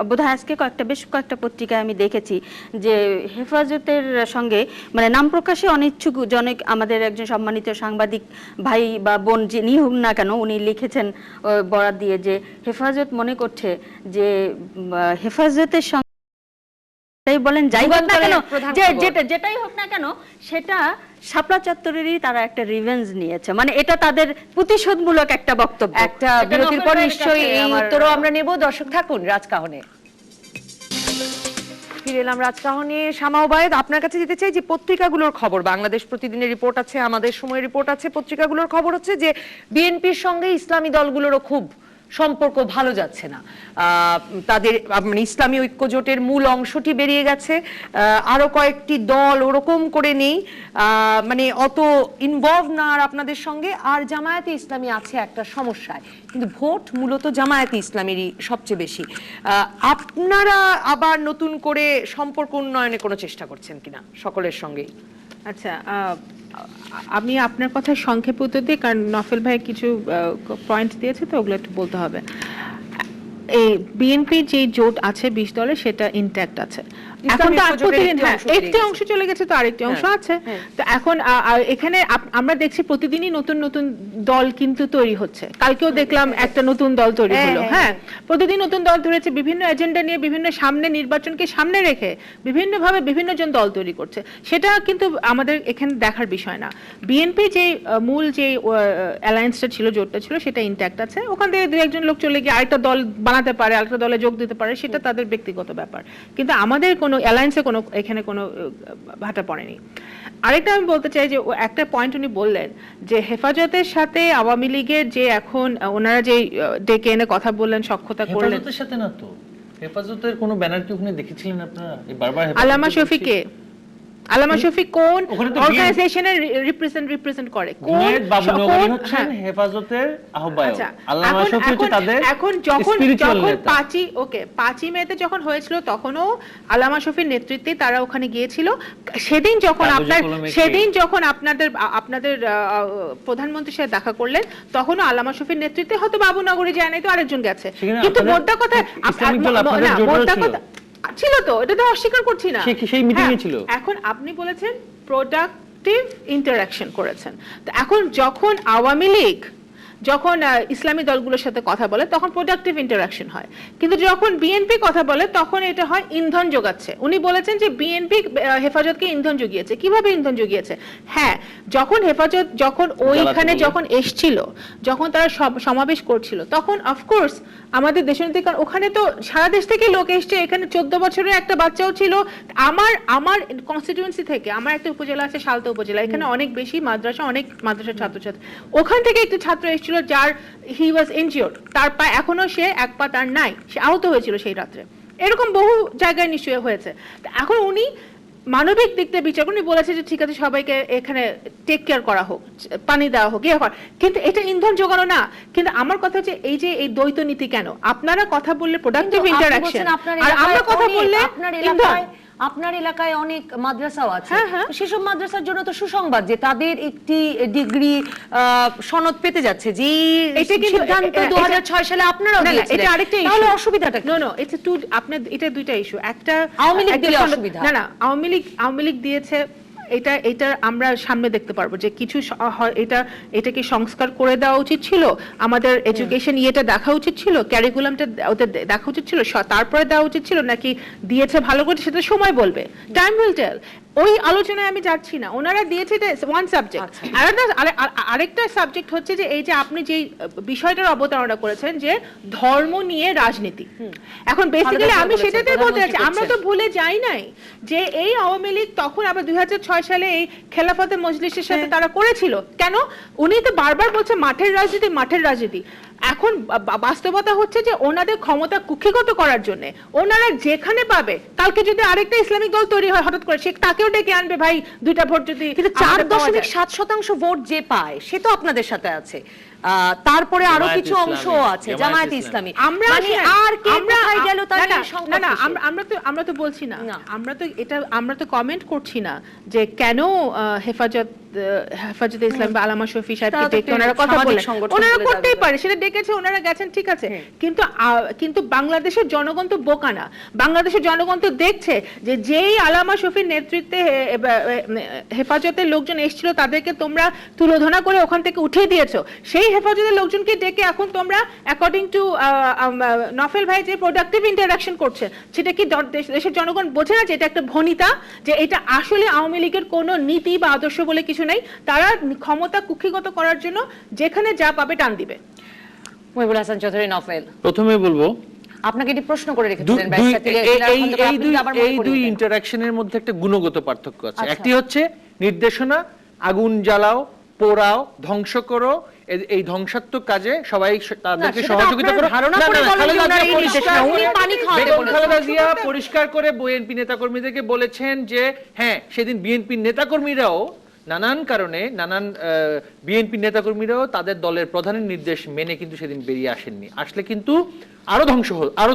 বোধহয় আজকে বেশ কয়েকটা পত্রিকায় আমি দেখেছি যে হেফাজতের সঙ্গে মানে নাম প্রকাশে অনিচ্ছুক জনক আমাদের একজন সম্মানিত সাংবাদিক ভাই বা বোন যিনি হোক না কেন উনি লিখেছেন বরাত দিয়ে যে হেফাজত মনে করছে যে হেফাজতের সঙ্গে বলেন যাই হোক না কেন, যেটাই হোক না কেন সেটা শাপলা চত্বরেরই তারা একটা রিভেঞ্জ নিয়েছে, মানে এটা তাদের প্রতিশোধমূলক একটা বক্তব্য। একটা বিরতির পর নিশ্চয়ই এই উত্তরও আমরা নেব। দর্শক থাকুন রাজকাহনে। ফিরে এলাম রাজকাহনে। শামা ওবায়েদ, আপনার কাছে যেতে চাই যে পত্রিকাগুলোর খবর, বাংলাদেশ প্রতিদিনের রিপোর্ট আছে, আমাদের সময় রিপোর্ট আছে, পত্রিকাগুলোর খবর হচ্ছে যে বিএনপির সঙ্গে ইসলামী দলগুলোরও খুব সম্পর্ক ভালো যাচ্ছে না। তাদের মানে ইসলামী ঐক্য জোটের মূল অংশটি বেরিয়ে গেছে, আরো কয়েকটি দল ওরকম করে নেই, মানে অত ইনভলভ না আর আপনাদের সঙ্গে। আর জামায়াতে ইসলামী আছে একটা সমস্যায়, কিন্তু ভোট মূলত জামায়াতে ইসলামেরই সবচেয়ে বেশি। আপনারা আবার নতুন করে সম্পর্ক উন্নয়নে কোনো চেষ্টা করছেন কিনা সকলের সঙ্গেই? আচ্ছা, আমি আপনার কথা সংক্ষেপে উত্তর দিই, কারণ নফেল ভাই কিছু পয়েন্ট দিয়েছে তো ওগুলো একটু বলতে হবে। এই বিএনপি যে জোট আছে 20 দলের, সেটা ইনট্যাক্ট আছে। এখন তো একটি অংশ চলে গেছে, তো আরেকটি অংশ আছে। তো এখন এখানে আমরা দেখছি প্রতিদিনই নতুন নতুন দল কিন্তু তৈরি হচ্ছে। কালকেও দেখলাম একটা নতুন দল তৈরি হলো। হ্যাঁ, প্রতিদিন নতুন দল ধরেছে, বিভিন্ন এজেন্ডা নিয়ে, বিভিন্ন সামনে নির্বাচনকে সামনে রেখে বিভিন্নভাবে বিভিন্ন জন দল তৈরি করছে। সেটা কিন্তু আমাদের এখানে দেখার বিষয় না। বিএনপি যে মূল যে অ্যালায়েন্সটা ছিল, জোটটা ছিল, সেটা ইনট্যাক্ট আছে। ওখান থেকে দু একজন লোক চলে গিয়ে আরেকটা দল বানাতে পারে, আরেকটা দলে যোগ দিতে পারে, সেটা তাদের ব্যক্তিগত ব্যাপার। কিন্তু আমাদের কোনো অ্যালায়েন্সে কোনো এখানে কোনো ভাটা পড়েনি। আরেকটা আমি বলতে চাই যে একটা পয়েন্ট উনি বললেন যে হেফাজতের সাথে আওয়ামী লীগের যে এখন ওনারা যে ডেকে এনে কথা বললেন, সখ্যতা করলেন। হেফাজতের সাথে না তো, হেফাজতের কোনো ব্যানার কি ওখানে দেখেছিলেন আপনারা? বারবার আল্লামা শফিকে, আল্লামা শফিক কোন অর্গানাইজেশনের রিপ্রেজেন্ট করে? কোন বাবুনগরী হচ্ছেন হেফাজতের আহ্বায়ক, আল্লামা শফিক হচ্ছে তাদের এখন যখন 5ই মেতে যখন হয়েছিল, তখনও আল্লামা শফির নেতৃত্বে তারা ওখানে গিয়েছিল। সেদিন যখন আপনাদের প্রধানমন্ত্রীর সাথে দেখা করলেন, তখনও আল্লামা শফির নেতৃত্বে, হয়তো বাবুনগরী যায় নাই, তো আরেকজন গেছে। কিন্তু মোদ্দা কথা ছিল তো, এটা তো অস্বীকার করছি না, সেই মিটিংয়ে ছিল। এখন আপনি বলেছেন প্রোডাক্টিভ ইন্টারঅ্যাকশন করেছেন। তো এখন যখন আওয়ামী লীগ যখন ইসলামী দলগুলোর সাথে কথা বলে, তখন প্রোডাক্টিভ ইন্টারঅ্যাকশন হয়। কিন্তু যখন বিএনপি কথা বলে, তখন এটা হয় ইন্ধন যোগাচ্ছে। উনি বলেছেন যে বিএনপি হেফাজতকে ইন্ধন জুগিয়েছে। কিভাবে ইন্ধন জুগিয়েছে? হ্যাঁ, যখন হেফাজত ওইখানে যখন এসছিল, যখন তারা সমাবেশ করছিল, তখন অফকোর্স আমাদের দেশনীতি, কারণ ওখানে তো সারা দেশ থেকে লোক এসছে। এখানে 14 বছরের একটা বাচ্চাও ছিল। আমার কনস্টিটিউয়েন্সি থেকে, আমার একটা উপজেলা আছে সালতা উপজেলা, এখানে অনেক বেশি অনেক মাদ্রাসার ছাত্রছাত্রী। ওখান থেকে একটা ছাত্র এসেছিল, যার হি ওয়াজ ইনজিওর্ড, তার পা এখনো এক পা তার নাই, সে আহত হয়েছিল সেই রাত্রে। এরকম বহু জায়গায় নিশ্চয়ই হয়েছে। এখন উনি মানবিক দিক থেকে বিচার উনি বলেছে যে ঠিক আছে, সবাইকে এখানে টেক কেয়ার করা হোক, পানি দেওয়া হোক, কিন্তু এটা ইন্ধন জোগানো না। কিন্তু আমার কথা হচ্ছে এই দ্বৈত নীতি কেন? আপনারা কথা বললে প্রোডাক্টিভ ইন্টারঅ্যাকশন, আর আমরা কথা বললে আপনার এলাকায় অনেক মাদ্রাসাও আছে, সেসব মাদ্রাসার জন্য তো সুসংবাদ যে তাদের একটি ডিগ্রি সনদ পেতে যাচ্ছে, যে সিদ্ধান্ত 2006 সালে আপনারাও দিয়েছিলেন। এটা আরেকটা ইস্যু। তাহলে অসুবিধাটা কি? নো, আপনার এটা দুইটা ইস্যু। একটা আওয়ামী লীগ দিলে অসুবিধা না, আওয়ামী লীগ দিয়েছে, এটা আমরা সামনে দেখতে পারবো যে কিছু এটাকে সংস্কার করে দেওয়া উচিত ছিল, আমাদের এডুকেশন ইয়েটা দেখা উচিত ছিল, ক্যারিকুলামটা ওদের দেখা উচিত ছিল, তারপরে দেওয়া উচিত ছিল, নাকি দিয়েছে ভালো করে, সেটা সময় বলবে, টাইম উইল টেল। ওই আলোচনায় আমি যাচ্ছি না। ওনারা দিয়েছে ওয়ান সাবজেক্ট। আরেকটা সাবজেক্ট হচ্ছে যে এই যে আপনি যে বিষয়টার অবতারণা করেছেন যে ধর্ম নিয়ে রাজনীতি, এখন বেসিক্যালি আমি সেটাতে বলতে চাচ্ছি, আমরা তো ভুলে যাই নাই যে এই আওয়ামী লীগ তখন আবার 2006 সালে এই খেলাফতে মজলিসের সাথে তারা করেছিল। কেন? উনি তো বারবার বলছে মাঠের রাজনীতি। এখন বাস্তবতা হচ্ছে যে ওনাদের ক্ষমতা কুক্ষিগত করার জন্য ওনারা যেখানে পাবে, কালকে যদি আরেকটা ইসলামিক দল তৈরি হয় হঠাৎ করে, সে তাকেও ডেকে আনবে, ভাই 2টা ভোট যদি। কিন্তু 4.7% ভোট যে পায়, সে তো আপনাদের সাথে আছে। তারপরে আরো কিছু অংশ আছে, জামায়াতে ইসলামী। আর কে কোথায় গেল তার না, আমরা তো বলছি না, আমরা তো কমেন্ট করছি না যে কেন হেফাজত হেফাজতে ইসলাম বা আলামা শফি সাহেবকে তারা তো ডেকে একটা ওনারা কথা সামাজিক বলেন, সংগঠন ওনারা বলে করতেই দাবি পারে, সেটা ডেকেছে, ওনারা গেছেন, ঠিক আছে, কিন্তু বাংলাদেশের জনগণ তো বোকা না। বাংলাদেশের জনগণ তো দেখছে যে যেই আলামা শফির নেতৃত্বে হেফাজতের লোকজন এসেছিল তাদেরকে তোমরা তুলোধনা করে ওখান থেকে উঠিয়ে দিয়েছো, সেই হেফাজতের লোকজনকে ডেকে এখন তোমরা অ্যাকর্ডিং টু নফেল ভাই যে প্রোডাক্টিভ ইন্টারাকশন করছে, সেটা কি দেশের জনগণ বোঝে না যে এটা একটা ভনিতা, যে এটা আসলে আওয়ামী লীগের কোনো নীতি বা আদর্শ বলে কিছু নেই, তারা ক্ষমতা কুক্ষিগত করার জন্য যেখানে যা পাবে টান দিবে। মহিবুল হাসান চৌধুরী, নফেল, প্রথমে বলবো আপনাকে এটি প্রশ্ন করে রেখেছিলেন ব্যারিস্টার তিলক, আপনি কি আবার মনে এই করে দুই দিবেন? ইন্টারঅ্যাকশনের মধ্যে একটা গুণগত পার্থক্য আছে। আচ্ছা। একটি হচ্ছে নির্দেশনা, আগুন জ্বালাও, পোড়াও, ধ্বংস করো, এই ধ্বংসাত্মক কাজে সবাই তাদেরকে সেটা তো সহযোগিতা আপনারা করো। ধারণা না, করে না, বলেন যে খালেদা ওনার জিয়া এই নির্দেশনা, পরিষ্কার উনি করে- পানি খাওয়াতে বেগম বলেছেন। খালেদা জিয়া পরিষ্কার করে বিএনপি নেতাকর্মীদেরকে বলেছেন যে হ্যাঁ, সেদিন বিএনপি নেতাকর্মীরাও নানান কারণে বিএনপি নেতাকর্মীরাও তাদের দলের প্রধানের নির্দেশ মেনে কিন্তু সেদিন বেরিয়ে আসেননি, আসলে কিন্তু আরো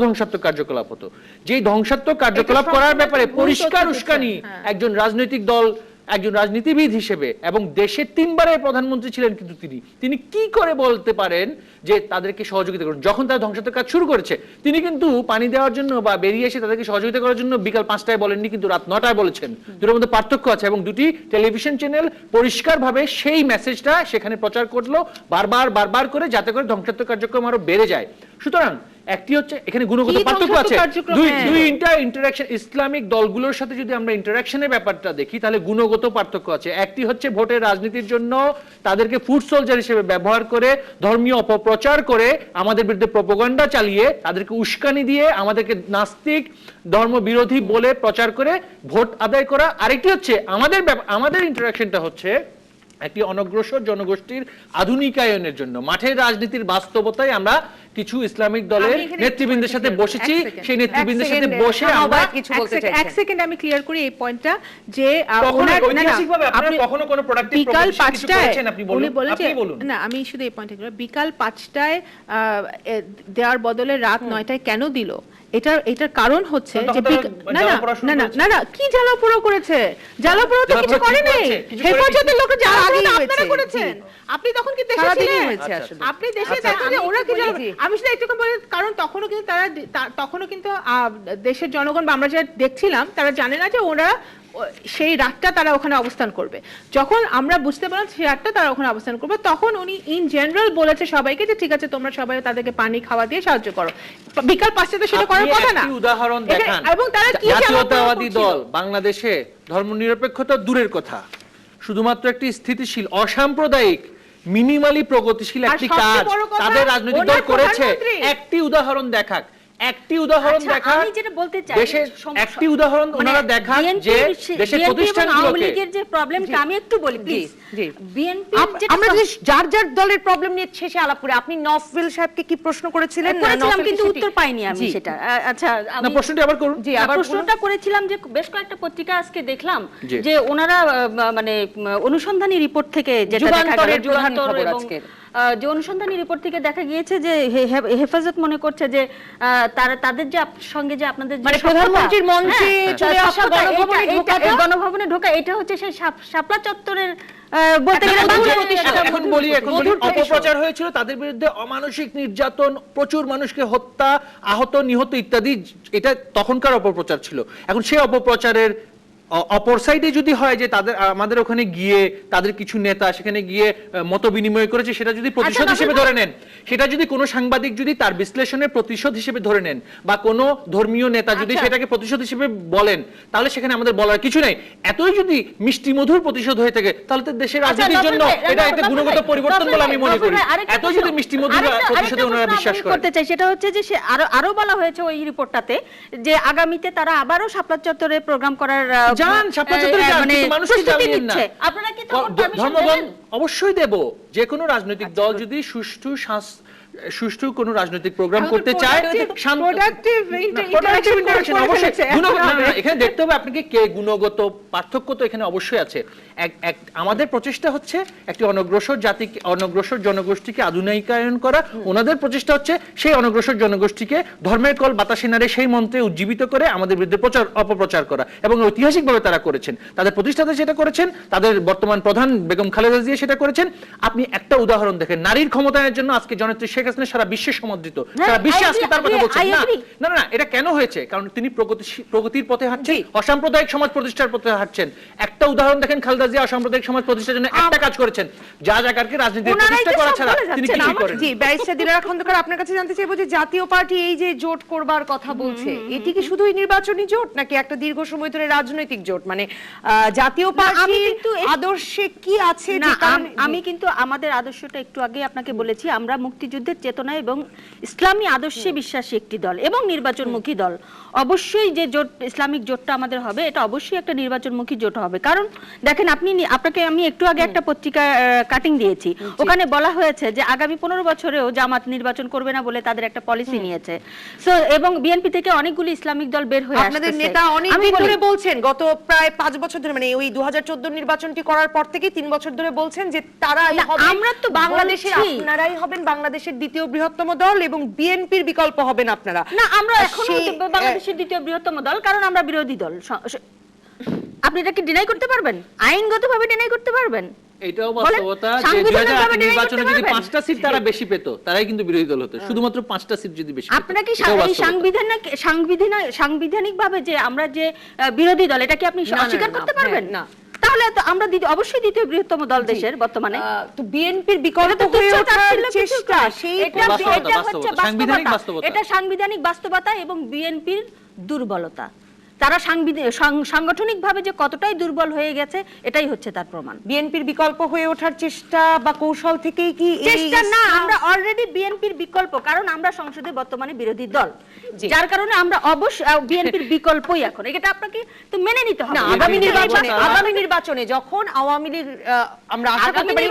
ধ্বংসাত্মক কার্যকলাপ হতো। যেই ধ্বংসাত্মক কার্যকলাপ করার ব্যাপারে পরিষ্কার উস্কানি একজন রাজনৈতিক দল, একজন রাজনীতিবিদ হিসেবে, এবং দেশের 3 বারের প্রধানমন্ত্রী ছিলেন কিন্তু তিনি কি করে বলতে পারেন যে তাদেরকে সহযোগিতা করুন? যখন তারা ধ্বংসাত্মক কাজ শুরু করেছে তিনি কিন্তু পানি দেওয়ার জন্য বা বেরিয়ে এসে তাদেরকে সহযোগিতা করার জন্য বিকাল 5টায় বলেননি, কিন্তু রাত 9টায় বলেছেন। দুটোর মধ্যে পার্থক্য আছে, এবং দুটি টেলিভিশন চ্যানেল পরিষ্কারভাবে সেই মেসেজটা সেখানে প্রচার করলো বারবার করে, যাতে করে ধ্বংসাত্মক কার্যক্রম আরো বেড়ে যায়। সুতরাং একটি হচ্ছে এখানে গুণগত পার্থক্য আছে, দুই ইন্টারঅ্যাকশন। ইসলামিক দলগুলোর সাথে যদি আমরা ইন্টারঅ্যাকশনের ব্যাপারটা দেখি তাহলে গুণগত পার্থক্য আছে। একটি হচ্ছে ভোটের রাজনীতির জন্য তাদেরকে ফুড সোলজার হিসেবে ব্যবহার করে, ধর্মীয় অপপ্রচার করে, আমাদের বিরুদ্ধে প্রোপাগান্ডা চালিয়ে, তাদেরকে উস্কানি দিয়ে, আমাদেরকে নাস্তিক, ধর্মবিরোধী বলে প্রচার করে ভোট আদায় করা। আরেকটি হচ্ছে আমাদের ইন্টারঅ্যাকশনটা হচ্ছে একটি অনগ্রসর জনগোষ্ঠীর আধুনিকায়নের জন্য। মাঠের রাজনীতির বাস্তবতায় আমরা কিছু ইসলামিক দলের নেতৃবৃন্দের সাথে বসেছি, সেই নেতৃবৃন্দের সাথে বসে আমরা কিছু বলতে চাইছেন। এক সেকেন্ড আমি ক্লিয়ার করি এই পয়েন্টটা, যে ঐতিহাসিকভাবে আপনারা কখনো কোনো প্রোডাক্টিভ বিকাল প্রপোজিশন কিছু 5টায় করেছেন? আপনি বলুন, আপনি বলুন। না, আমি শুধু এই পয়েন্টে বিকাল 5টায় দেওয়ার বদলে রাত 9টায় কেন দিল, এটার কারণ হচ্ছে যে না কি জ্বালাপোড়া করেছে? জ্বালাপোড়া তো কিছু করে নাই, হেফাজতের লোক যারা আপনারা করেছেন। আপনি তখন কি দেশে ছিলেন? আপনি দেশে দেখেন যে ওরা কি আমি শুধু একটু বলি, কারণ তখনও কিন্তু দেশের জনগণ বা আমরা যারা দেখছিলাম তারা জানে না যে ওরা সেই রাতটা তারা ওখানে অবস্থান করবে। যখন আমরা বুঝতে পারলাম সেই রাতটা তারা ওখানে অবস্থান করবে, তখন উনি ইন জেনারেল বলেছে সবাইকে যে ঠিক আছে তোমরা সবাই তাদেরকে পানি খাওয়া দিয়ে সাহায্য করো। বিকাল 5টাতে সেটা করার কথা না। উদাহরণ দেখান, এবং তারা কি জাতীয়তাবাদী দল বাংলাদেশে ধর্মনিরপেক্ষতা দূরের কথা, শুধুমাত্র একটি স্থিতিশীল, অসাম্প্রদায়িক, মিনিমালি প্রগতিশীল একটি কাজ তাদের রাজনৈতিক দল করেছে। একটি উদাহরণ দেখাক, একটি উদাহরণ দেখান, আমি যেটা বলতে চাই, দেশের একটি উদাহরণ ওনারা দেখান যে দেশের প্রতিষ্ঠানগুলোকে। আওয়ামী লীগের যে প্রবলেমটা আমি একটু বলি প্লিজ। বিএনপি আমরা যার প্রবলেম নিয়ে শেষে আলাপ করে, আপনি নফেল সাহেবকে কি প্রশ্ন করেছিলেন? করেছিলাম কিন্তু উত্তর পাইনি আমি সেটা। আচ্ছা, না, প্রশ্নটি আবার করুন। জি, আবার প্রশ্নটা করেছিলাম যে বেশ কয়েকটা পত্রিকা আজকে দেখলাম যে ওনারা মানে অনুসন্ধানী রিপোর্ট থেকে যেটা দেখা গেল, যুগান্তর এবং যে অনুসন্ধানী রিপোর্ট থেকে দেখা গিয়েছে যে হেফাজত মনে করছে যে তাদের যে সঙ্গে যে আপনাদের মানে প্রধানমন্ত্রীর মঞ্চে চলে আসা, গণভবনে ঢোকা, এটা হচ্ছে সেই শাপলা চত্বরের বলতে গেলে এখন বলি অপপ্রচার হয়েছিল, তাদের বিরুদ্ধে অমানসিক নির্যাতন, প্রচুর মানুষকে হত্যা, আহত, নিহত ইত্যাদি, এটা তখনকার অপপ্রচার ছিল। এখন সেই অপপ্রচারের অপর সাইডে যদি হয় যে আমাদের ওখানে গিয়ে তাদের কিছু নেতা সেখানে গিয়ে মত বিনিময় করেছে, সেটা যদি প্রতিশোধ হিসেবে ধরে নেন, সেটা যদি কোনো সাংবাদিক যদি তার বিশ্লেষণের প্রতিশোধ হিসেবে ধরে নেন, বা কোনো ধর্মীয় নেতা যদি সেটাকে প্রতিশোধ হিসেবে বলেন, তাহলে সেখানে আমাদের বলার কিছু নাই। এতই যদি মিষ্টি মধুর প্রতিশোধ হয়ে থাকে তাহলে তো দেশের রাজনীতির জন্য এটা একটা গুণগত পরিবর্তন বলে আমি মনে করি। এত যদি মিষ্টি মধুর প্রতিশোধে ওনারা বিশ্বাস করেন। করতে চাই সেটা হচ্ছে যে সে আরো বলা হয়েছে ওই রিপোর্টটাতে যে আগামীতে তারা আবারও শাপলা চত্বরে প্রোগ্রাম করার যান, শাপলা চত্বরে যান, কিন্তু মানুষকে জ্বালিয়েন না। আপনারা কি তখন ধর্মগণ অবশ্যই দেব। যে কোনো রাজনৈতিক দল যদি সুষ্ঠু সুষ্ঠু কোনো রাজনৈতিক প্রোগ্রাম করতে চায় এখানে দেখতে হবে আপনাকে কে গুণগত পার্থক্য তো এখানে অবশ্যই আছে। আমাদের প্রচেষ্টা হচ্ছে একটি অনগ্রসর জাতিকে, অনগ্রসর জনগোষ্ঠীকে আধুনিকায়ন করা, ওনাদের প্রচেষ্টা হচ্ছে সেই অনগ্রসর জনগোষ্ঠীকে ধর্মের কল বাতাসে নাড়ে সেই মন্ত্রে উজ্জীবিত করে আমাদের বিরুদ্ধে অপপ্রচার করা, এবং ঐতিহাসিকভাবে তারা করেছেন, তাদের প্রতিষ্ঠাতা সেটা করেছেন, তাদের বর্তমান প্রধান বেগম খালেদা জিয়া সেটা করেছেন। আপনি একটা উদাহরণ দেখেন, নারীর ক্ষমতায়নের জন্য আজকে জননেত্রী শেখ হাসিনা সারা বিশ্বে সমাদৃত, সারা বিশ্বে আজকে তার কথা বলছেন। না না, এটা কেন হয়েছে? কারণ তিনি প্রগতির পথে হাঁটছেন, অসাম্প্রদায়িক সমাজ প্রতিষ্ঠার পথে হাঁটছেন। একটা উদাহরণ দেখেন, খালেদা জিয়া অসাম্প্রদায়িক সমাজ প্রতিষ্ঠার জন্য একটা কাজ করেছেন, যা জায়গাকে রাজনীতি প্রতিষ্ঠা করা ছাড়া তিনি কিছুই করেন। জি, ব্যারিস্টার দিলারা খন্দকার, আপনার কাছে জানতে চাইবো যে জাতীয় পার্টি এই যে জোট করবার কথা বলছে, এটি কি শুধুই নির্বাচনী জোট নাকি একটা দীর্ঘ সময় ধরে রাজনৈতিক জোট? মানে জাতীয় পার্টির আদর্শে কি আছে? আমি কিন্তু আমাদের আদর্শটা একটু আগে আপনাকে বলেছি, আমরা মুক্তিযুদ্ধের চেতনা এবং ইসলামী আদর্শে বিশ্বাসী একটি দল এবং নির্বাচনমুখী দল। অবশ্যই যে জোট, ইসলামিক জোটটা আমাদের হবে, এটা অবশ্যই একটা নির্বাচনমুখী জোট হবে। কারণ দেখেন, আপনাকে আমি একটু আগে একটা পত্রিকা কাটিং দিয়েছি, ওখানে বলা হয়েছে যে আগামী 15 বছরেও জামাত নির্বাচন করবে না বলে তাদের একটা পলিসি নিয়েছে। সো এবং বিএনপি থেকে অনেকগুলো ইসলামিক দল বের হয়ে আসছে। আপনাদের নেতা অনেক দিন ধরে বলছেন, গত প্রায় 5 বছর ধরে, মানে ওই 2014 নির্বাচনটি করার পর থেকে 3 বছর ধরে বলছেন যে তারাই হবে, আমরা তো বাংলাদেশে আপনারাই হবেন বাংলাদেশের দ্বিতীয় বৃহত্তম দল এবং বিএনপির বিকল্প হবেন আপনারা। না, আমরা এখনো বাংলাদেশের দ্বিতীয় বৃহত্তম দল, কারণ আমরা বিরোধী দল। আপনি এটা কি ডিনাই করতে পারবেন? আইনগতভাবে ডিনাই করতে পারবেন? এটাও বাস্তবতা যে 2008 নির্বাচনে যদি 5টা সিট তারা বেশি পেত, তারাই কিন্তু বিরোধী দল হতো, শুধুমাত্র 5টা সিট যদি বেশি পেত। আপনারা কি সাংবিধানিকভাবে যে আমরা যে বিরোধী দল, এটা কি আপনি অস্বীকার করতে পারবেন? না। তাহলে তো আমরা অবশ্যই দ্বিতীয় বৃহত্তম দল দেশের বর্তমানে। তো বিএনপির বিকল্প হয়ে ওঠার চেষ্টা, এটা সাংবিধানিক বাস্তবতা এবং বিএনপির দুর্বলতা। তারা সাংগঠনিকভাবে যে কতটাই দুর্বল হয়ে গেছে, এটাই হচ্ছে তার প্রমাণ। বিএনপির বিকল্প হয়ে ওঠার চেষ্টা বা কৌশল থেকেই কি? চেষ্টা না, আমরা অলরেডি বিএনপির বিকল্প, কারণ আমরা সংসদে বর্তমানে বিরোধী দল, যার কারণে আমরা অবশ্যই বিএনপির বিকল্পই এখন। এটা আপনাকে তো মেনে নিতে হবে। আগামী নির্বাচনে যখন আওয়ামী লীগ, আমরা আশা করতে পারি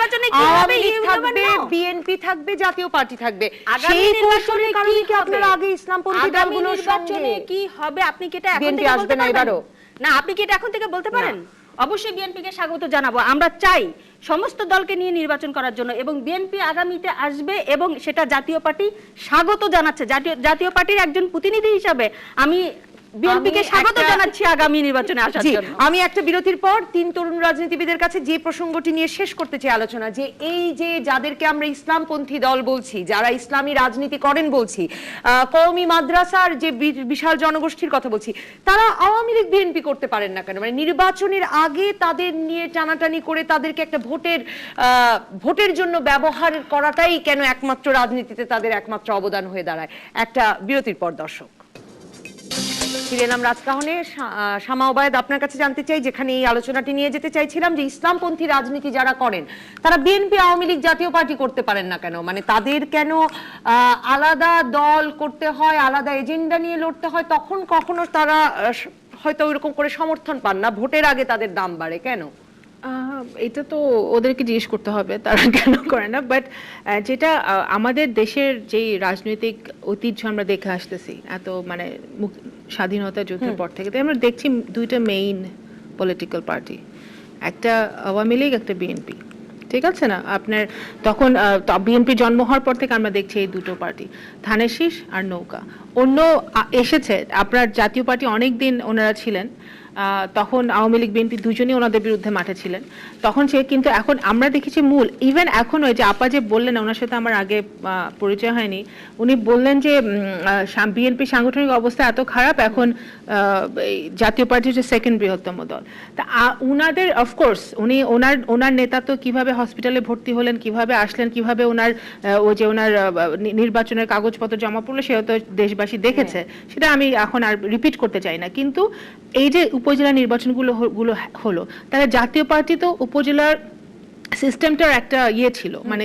আওয়ামী লীগ থাকবে, বিএনপি থাকবে, জাতীয় পার্টি থাকবে, সেই কৌশলের কারণে কি আপনারা আগে ইসলামপন্থী দলগুলোর সঙ্গে কি হবে আপনি কি এটা এখন থেকে বলতে পারবেন? না, আপনি কি এটা এখন থেকে বলতে পারেন? অবশ্যই বিএনপিকে স্বাগত জানাবো। আমরা চাই সমস্ত দলকে নিয়ে নির্বাচন করার জন্য, এবং বিএনপি আগামীতে আসবে এবং সেটা জাতীয় পার্টি স্বাগত জানাচ্ছে। জাতীয় পার্টির একজন প্রতিনিধি হিসাবে আমি বিএনপিকে স্বাগত জানাচ্ছি আগামী নির্বাচনে আসার জন্য। আমি একটা বিরতির পর 3 তরুণ রাজনীতিবিদের কাছে যে প্রসঙ্গটি নিয়ে শেষ করতে চাই আলোচনা, যে এই যে যাদেরকে আমরা ইসলামপন্থী দল বলছি, যারা ইসলামী রাজনীতি করেন বলছি, কওমি মাদ্রাসার যে বিশাল জনগোষ্ঠীর কথা বলছি, তারা আওয়ামী লীগ বিএনপি করতে পারেন না কেন? মানে নির্বাচনের আগে তাদের নিয়ে টানাটানি করে তাদেরকে একটা ভোটের জন্য ব্যবহার করাটাই কেন একমাত্র রাজনীতিতে তাদের একমাত্র অবদান হয়ে দাঁড়ায়? একটা বিরতির পর দর্শক ফিরে এলাম রাজকাহনে। শামা ওবায়েদ, আপনার কাছে জানতে চাই, যেখানে এই আলোচনাটি নিয়ে যেতে চাইছিলাম, যে ইসলামপন্থী রাজনীতি যারা করেন তারা বিএনপি, আওয়ামী লীগ, জাতীয় পার্টি করতে পারেন না কেন? মানে তাদের কেন আলাদা দল করতে হয়, আলাদা এজেন্ডা নিয়ে লড়তে হয়? তখন কখনো তারা হয়তো ওইরকম করে সমর্থন পান না, ভোটের আগে তাদের দাম বাড়ে কেন? এটা তো ওদেরকে জিজ্ঞেস করতে হবে তারা কেন করে না। বাট যেটা আমাদের দেশের যেই রাজনৈতিক ঐতিহ্য আমরা দেখে আসতেছি এত মানে স্বাধীনতা যুদ্ধের পর থেকে, আমরা দেখছি 2টা মেইন পলিটিক্যাল পার্টি, একটা আওয়ামী লীগ, একটা বিএনপি। ঠিক আছে না? আপনার তখন বিএনপি জন্ম হওয়ার পর থেকে আমরা দেখছি এই 2টো পার্টি, ধানের শীষ আর নৌকা। অন্য এসেছে আপনার জাতীয় পার্টি, অনেক দিন ওনারা ছিলেন, তখন আওয়ামী লীগ বিএনপি দুজনেই ওনাদের বিরুদ্ধে মাঠে ছিলেন তখন সে, কিন্তু এখন আমরা দেখেছি মূল ইভেন এখন ওই যে আপা যে বললেন, ওনার সাথে আমার আগে পরিচয় হয়নি, উনি বললেন যে বিএনপি সাংগঠনিক অবস্থা এত খারাপ, এখন জাতীয় পার্টি হচ্ছে 2nd বৃহত্তম দল। তা উনাদের অফকোর্স ওনার নেতা তো কিভাবে হসপিটালে ভর্তি হলেন, কিভাবে আসলেন, কিভাবে ওনার ওই যে ওনার নির্বাচনের কাগজপত্র জমা পড়লো, সেটা তো দেশবাসী দেখেছে, সেটা আমি এখন আর রিপিট করতে চাই না। কিন্তু এই যে উপজেলা নির্বাচনগুলো হলো, তারা জাতীয় পার্টি তো উপজেলার সিস্টেমটার একটা ইয়ে ছিল, মানে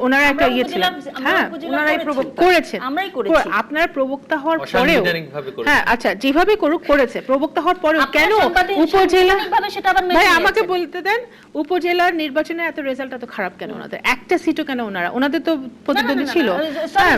ওনারা একটা ইয়ে ছিল, হ্যাঁ ওনারাই প্রবক্তা। করেছেন, আমরাই করেছি। আপনারা প্রবক্তা হওয়ার পরেও, অসাংবিধানিকভাবে করেছেন। হ্যাঁ আচ্ছা যেভাবে করুক করেছে, প্রবক্তা হওয়ার পরেও কেন উপজেলা, সাংবিধানিকভাবে সেটা আবার মেনে ভাই আমাকে নিয়েছেন। বলতে দেন, উপজেলার নির্বাচনে এত রেজাল্ট এত খারাপ কেন ওনাদের? একটা সিটও কেন ওনাদের তো প্রতিদ্বন্দ্বী ছিল। হ্যাঁ,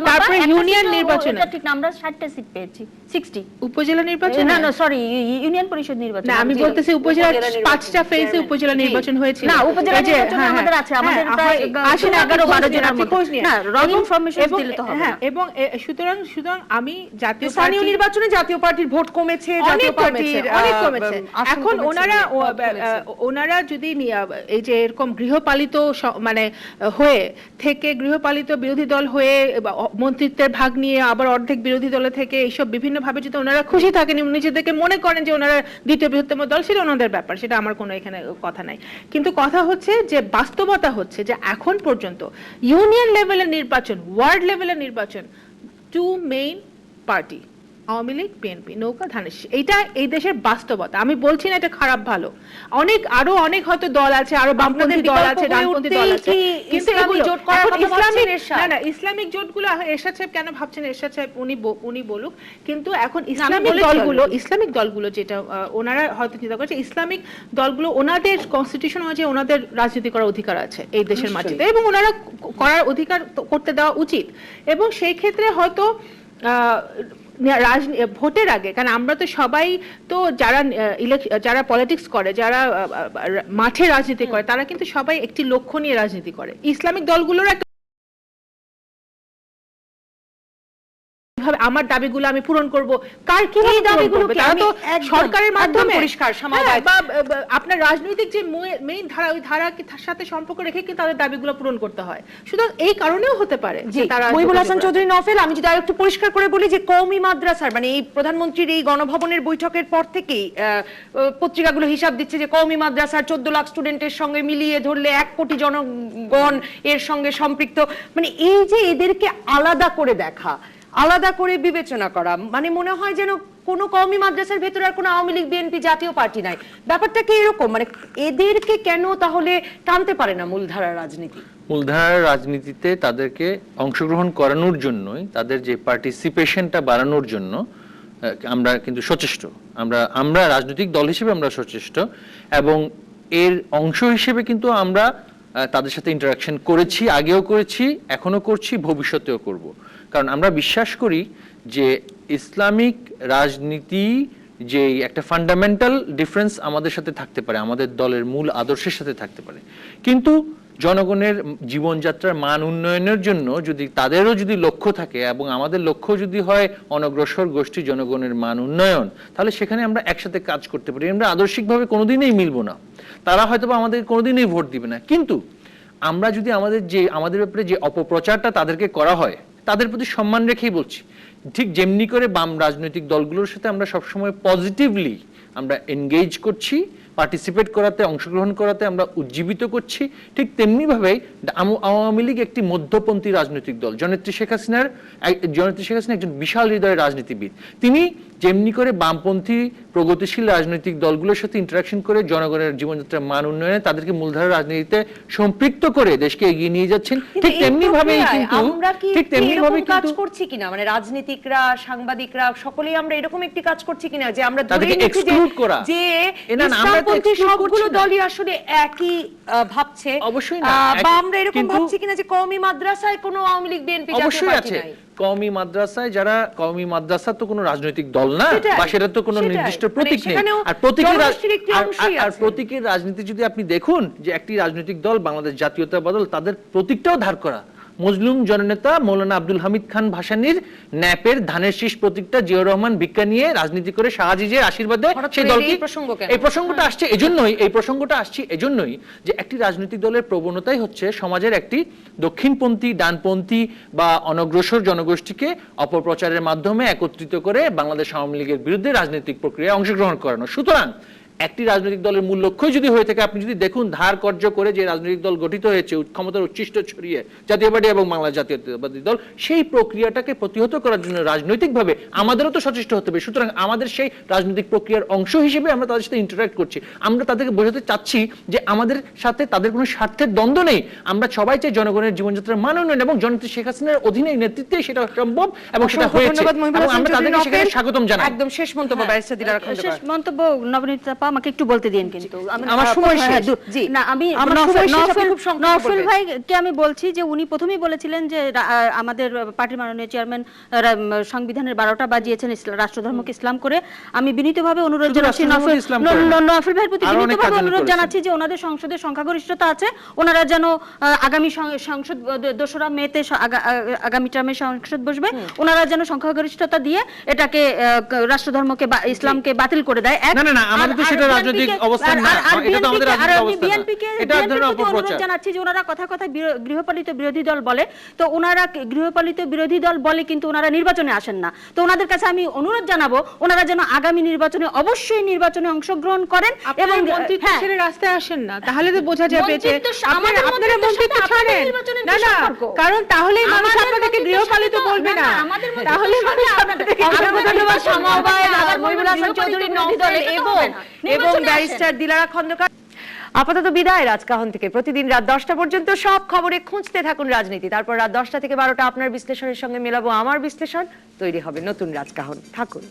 তারপরে ইউনিয়ন নির্বাচনে ঠিক না, আমরা 60টা সিট পেয়েছি, 60 উপজেলা নির্বাচনে, না না সরি ইউনিয়ন পরিষদ নির্বাচন। না আমি বলতেছি উপজেলার 5টা ফেজে উপজেলা নির্বাচন হয়েছিল। না উপজেলা এই যে, নির্বাচনে হ্যাঁ, আমাদের আছে, আমাদের হ্যাঁ, প্রায় আসেন 11-12 জনের আপনি মধ্যে। খোঁজ নিন। না রং এবং- ইনফরমেশন এবং- দিলে তো হবে হ্যাঁ, না। এবং সুতরাং আমি জাতীয় স্থানীয় পার্টি নির্বাচনে জাতীয় পার্টির ভোট কমেছে, অনেক জাতীয় কমেছে, পার্টির অনেক কমেছে। আসন এখন কমেছে, পদ কমেছে। ওনারা যদি এই যে এরকম গৃহপালিত মানে হয়ে থেকে গৃহপালিত বিরোধী দল হয়ে বা মন্ত্রিত্বের ভাগ নিয়ে আবার অর্ধেক বিরোধী দলে থেকে এইসব বিভিন্ন ভাবে যদি ওনারা খুশি থাকেন, নিজেদেরকে মনে করেন যে ওনারা দ্বিতীয় বৃহত্তম দল, সেটা ওনাদের ব্যাপার, সেটা আমার কোনো এখানে কথা নাই। কিন্তু কথা হচ্ছে যে বাস্তবতা হচ্ছে যে এখন পর্যন্ত ইউনিয়ন লেভেলের নির্বাচন, ওয়ার্ড লেভেলের নির্বাচন, two main party, Awami League, BNP, নৌকা, ধানের শীষ, এইটা এই দেশের বাস্তবতা। আমি বলছি না এটা খারাপ ভালো, আরো অনেক হয়তো দল আছে, আরো বামপন্থী দল আছে, ডানপন্থী দল আছে, কিন্তু ইসলামী জোট করার এখন কথা ভাবছেন এরশাদ? না ইসলামিক জোটগুলো এরশাদ সাহেব কেন ভাবছেন? এরশাদ সাহেব উনি বলুক, কিন্তু এখন ইসলামিক দলগুলো যেটা ওনারা হয়তো চিন্তা করছে, ইসলামিক দলগুলো ওনাদের কনস্টিটিউশন অনুযায়ী ওনাদের রাজনীতি করার অধিকার আছে এই দেশের মাটিতে, এবং ওনারা করার অধিকার করতে দেওয়া উচিত। এবং সেই ক্ষেত্রে হয়তো ভোটের আগে, কারণ আমরা তো সবাই তো যারা পলিটিক্স করে, যারা মাঠে রাজনীতি করে, তারা কিন্তু সবাই একটি লক্ষ্য নিয়ে রাজনীতি করে। ইসলামিক দলগুলোর একটা আমার দাবিগুলো আমি পূরণ করব, কার কি দাবিগুলো? তারা তো সরকারের মাধ্যমে পরিষ্কার হ্যাঁ, বা আপনার রাজনৈতিক যে মেইন ধারা, ওই ধারার সাথে সম্পর্ক রেখে কিন্তু তাদের দাবিগুলো পূরণ করতে হয়। সুতরাং এই কারণেও হতে পারে যে তারা মহিবুল হাসান চৌধুরী নফেল, আমি যদি আরেকটু পরিষ্কার করে বলি যে কওমি মাদ্রাসার, মানে এই প্রধানমন্ত্রীর এই গণভবনের বৈঠকের পর থেকেই পত্রিকাগুলো হিসাব দিচ্ছে যে কওমি মাদ্রাসার 14 লাখ স্টুডেন্টের সঙ্গে মিলিয়ে ধরলে 1 কোটি জনগণ এর সঙ্গে সম্পৃক্ত। মানে এই যে এদেরকে আলাদা করে দেখা, আলাদা করে বিবেচনা করা, মানে মনে হয় যেন কোনো কওমি মাদ্রাসার ভেতরে আর কোনো আওয়ামী লীগ, বিএনপি, জাতীয় পার্টি নাই। ব্যাপারটা কি এরকম? মানে এদেরকে কেন তাহলে টানতে পারে না মূলধারার রাজনীতি? মূলধারার রাজনীতিতে তাদেরকে অংশগ্রহণ করানোর জন্যই, তাদের যে পার্টিসিপেশনটা বাড়ানোর জন্য আমরা কিন্তু সচেষ্ট। আমরা রাজনৈতিক দল হিসেবে আমরা সচেষ্ট, এবং এর অংশ হিসেবে কিন্তু আমরা তাদের সাথে ইন্টারাকশন করেছি, আগেও করেছি, এখনো করছি, ভবিষ্যতেও করব। কারণ আমরা বিশ্বাস করি যে ইসলামিক রাজনীতি যে একটা ফান্ডামেন্টাল ডিফারেন্স আমাদের সাথে থাকতে পারে, আমাদের দলের মূল আদর্শের সাথে থাকতে পারে, কিন্তু জনগণের জীবনযাত্রার মান উন্নয়নের জন্য যদি তাদেরও যদি লক্ষ্য থাকে, এবং আমাদের লক্ষ্য যদি হয় অনগ্রসর গোষ্ঠী জনগণের মান উন্নয়ন, তাহলে সেখানে আমরা একসাথে কাজ করতে পারি। আমরা আদর্শিকভাবে কোনোদিনই মিলবো না, তারা হয়তো আমাদের কোনোদিনই ভোট দিবে না, কিন্তু আমরা যদি আমাদের ব্যাপারে যে অপপ্রচারটা তাদেরকে করা হয়, তাদের প্রতি সম্মান রেখেই বলছি, ঠিক যেমনি করে বাম রাজনৈতিক দলগুলোর সাথে আমরা সবসময় পজিটিভলি আমরা এনগেজ করছি, পার্টিসিপেট করাতে, অংশগ্রহণ করাতে আমরা উজ্জীবিত করছি, ঠিক তেমনি ভাবে আওয়ামী লীগ একটি মধ্যপন্থী রাজনৈতিক দল। জননেত্রী শেখ হাসিনা একজন বিশাল হৃদয়ের রাজনীতিবিদ। তিনি যেমনি করে বামপন্থী প্রগতিশীল রাজনৈতিক দলগুলোর সাথে ইন্টারাকশন করে জনগণের জীবনযাত্রার মান উন্নয়নে তাদেরকে মূলধারার রাজনীতিতে সম্পৃক্ত করে দেশকে এগিয়ে নিয়ে যাচ্ছেন। ঠিক তেমনি ভাবেই কাজ করছি কিনা, মানে রাজনীতিকরা, সাংবাদিকরা সকলেই আমরা এরকম একটি কাজ করছি কিনা যে আমরা তাদেরকে এক্সক্লুড করা, যে ইসলামপন্থী সবগুলো দলই আসলে একই ভাবছে, অবশ্যই না, বা আমরা এরকম ভাবছি কিনা যে কওমি মাদ্রাসায় কোনো আওয়ামী লীগ, বিএনপি, জাতীয় পার্টি নাই। কওমি মাদ্রাসায় যারা, কওমি মাদ্রাসা তো কোনো রাজনৈতিক দল না, বা সেটা তো কোনো নির্দিষ্ট প্রতীক নেই। আর প্রতীকের রাজনীতি যদি আপনি দেখুন, যে একটি রাজনৈতিক দল বাংলাদেশ জাতীয়তাবাদী দল, তাদের প্রতীকটাও ধার করা মজলুম জননেতা মৌলানা আব্দুল হামিদ খান ভাসানীর ন্যাপের ধানের শীষ প্রতীকটা জিয়াউর রহমান ভিক্ষা নিয়ে রাজনীতি করে শাহজিজের আশীর্বাদে সেই দলটি, এই প্রসঙ্গটা আসছে এজন্যই যে একটি রাজনৈতিক দলের প্রবণতাই হচ্ছে সমাজের একটি দক্ষিণপন্থী, ডানপন্থী বা অনগ্রসর জনগোষ্ঠীকে অপপ্রচারের মাধ্যমে একত্রিত করে বাংলাদেশ আওয়ামী লীগের বিরুদ্ধে রাজনৈতিক প্রক্রিয়ায় অংশগ্রহণ করানো। সুতরাং একটি রাজনৈতিক দলের মূল লক্ষ্যই যদি হয়ে থাকে, আপনি যদি দেখুন ধার কর্য করে যে রাজনৈতিক দল গঠিত হয়েছে ক্ষমতার উচ্ছিষ্ট ছড়িয়ে জাতীয় পার্টি এবং বাংলা জাতীয়তাবাদী দল, সেই প্রক্রিয়াটাকে প্রতিহত করার জন্য রাজনৈতিকভাবে আমাদেরও তো সচেষ্ট হতে হবে। সুতরাং আমাদের সেই রাজনৈতিক প্রক্রিয়ার অংশ হিসেবে আমরা তাদের সাথে ইন্টারঅ্যাক্ট করছি। আমরা তাদেরকে বোঝাতে চাচ্ছি যে আমাদের সাথে তাদের কোনো স্বার্থের দ্বন্দ্ব নেই। আমরা সবাই চাই জনগণের জীবনযাত্রার মান উন্নয়ন, এবং জননেত্রী শেখ হাসিনার অধীনে নেতৃত্বে সেটা সম্ভব এবং সেটা হয়েছে, এবং আমরা তাদেরকে সেখানে স্বাগতম জানাই। একদম শেষ মন্তব্য ব্যারিস্টার দিলারা খন্দকার। শেষ মন্তব্য নবনীতা আপা, আমাকে একটু বলতে দিন কিন্তু আমার সময় শেষ। জি। না, আমি আমার সময় শেষ, আপনি খুব সংক্ষেপে নওফেল বলবেন। ভাইকে আমি বলছি যে উনি প্রথমেই বলেছিলেন যে আমাদের পার্টির মাননীয় চেয়ারম্যান সংবিধানের 12টা বাজিয়েছেন রাষ্ট্রধর্মকে ইসলাম করে। আমি বিনীতভাবে অনুরোধ শুধু জানাচ্ছি রাষ্ট্রধর্মকে ইসলাম করে না, নওফেল ভাইয়ের প্রতি আরো অনেক বিনীতভাবে কাজ অনুরোধ করেছেন। জানাচ্ছি যে ওনাদের সংসদের সংখ্যাগরিষ্ঠতা আছে, ওনারা যেন আগামী সংসদ 2রা মেতে আগামী টার্মে সংসদ বসবে, ওনারা যেন সংখ্যাগরিষ্ঠতা দিয়ে এটাকে রাষ্ট্রধর্মকে বা ইসলামকে বাতিল করে দেয়। না, না, না, আমাদের তো সেটা রাজনৈতিক অবস্থান না, এটা তো আমাদের রাজনৈতিক অবস্থান না। এটা ধরনের অপপ্রচার। জানাচ্ছি যে ওনারা কথা গৃহপালিত বিরোধী দল বলে, তো ওনারা গৃহপালিত বিরোধী দল বলে কিন্তু ওনারা নির্বাচনে আসেন না। তো ওনাদের কাছে আমি অনুরোধ জানাবো ওনারা যেন আগামী নির্বাচনে অবশ্যই নির্বাচনে অংশগ্রহণ করেন এবং মন্ত্রিত্ব ছেড়ে রাস্তায় আসেন না, তাহলে তো বোঝা যাবে যে আপনারা মন্ত্রিত্ব ছাড়েন না। না, কারণ তাহলেই মানুষ আপনাদেরকে গৃহপালিত বলবে না, তাহলে মানুষ আপনাদেরকে ধন্যবাদ সমবায় মহিবুল হাসান চৌধুরী নওফেল এবং ব্যারিস্টার দিলারা খন্দকার। আপাতত বিদায় রাজকাহন থেকে। প্রতিদিন রাত 10টা পর্যন্ত সব খবরে খুঁজতে থাকুন রাজনীতি, তারপর রাত 10টা থেকে 12টা আপনার বিশ্লেষণের সঙ্গে মেলাবো আমার বিশ্লেষণ। তৈরি হবে নতুন রাজকাহন। থাকুন।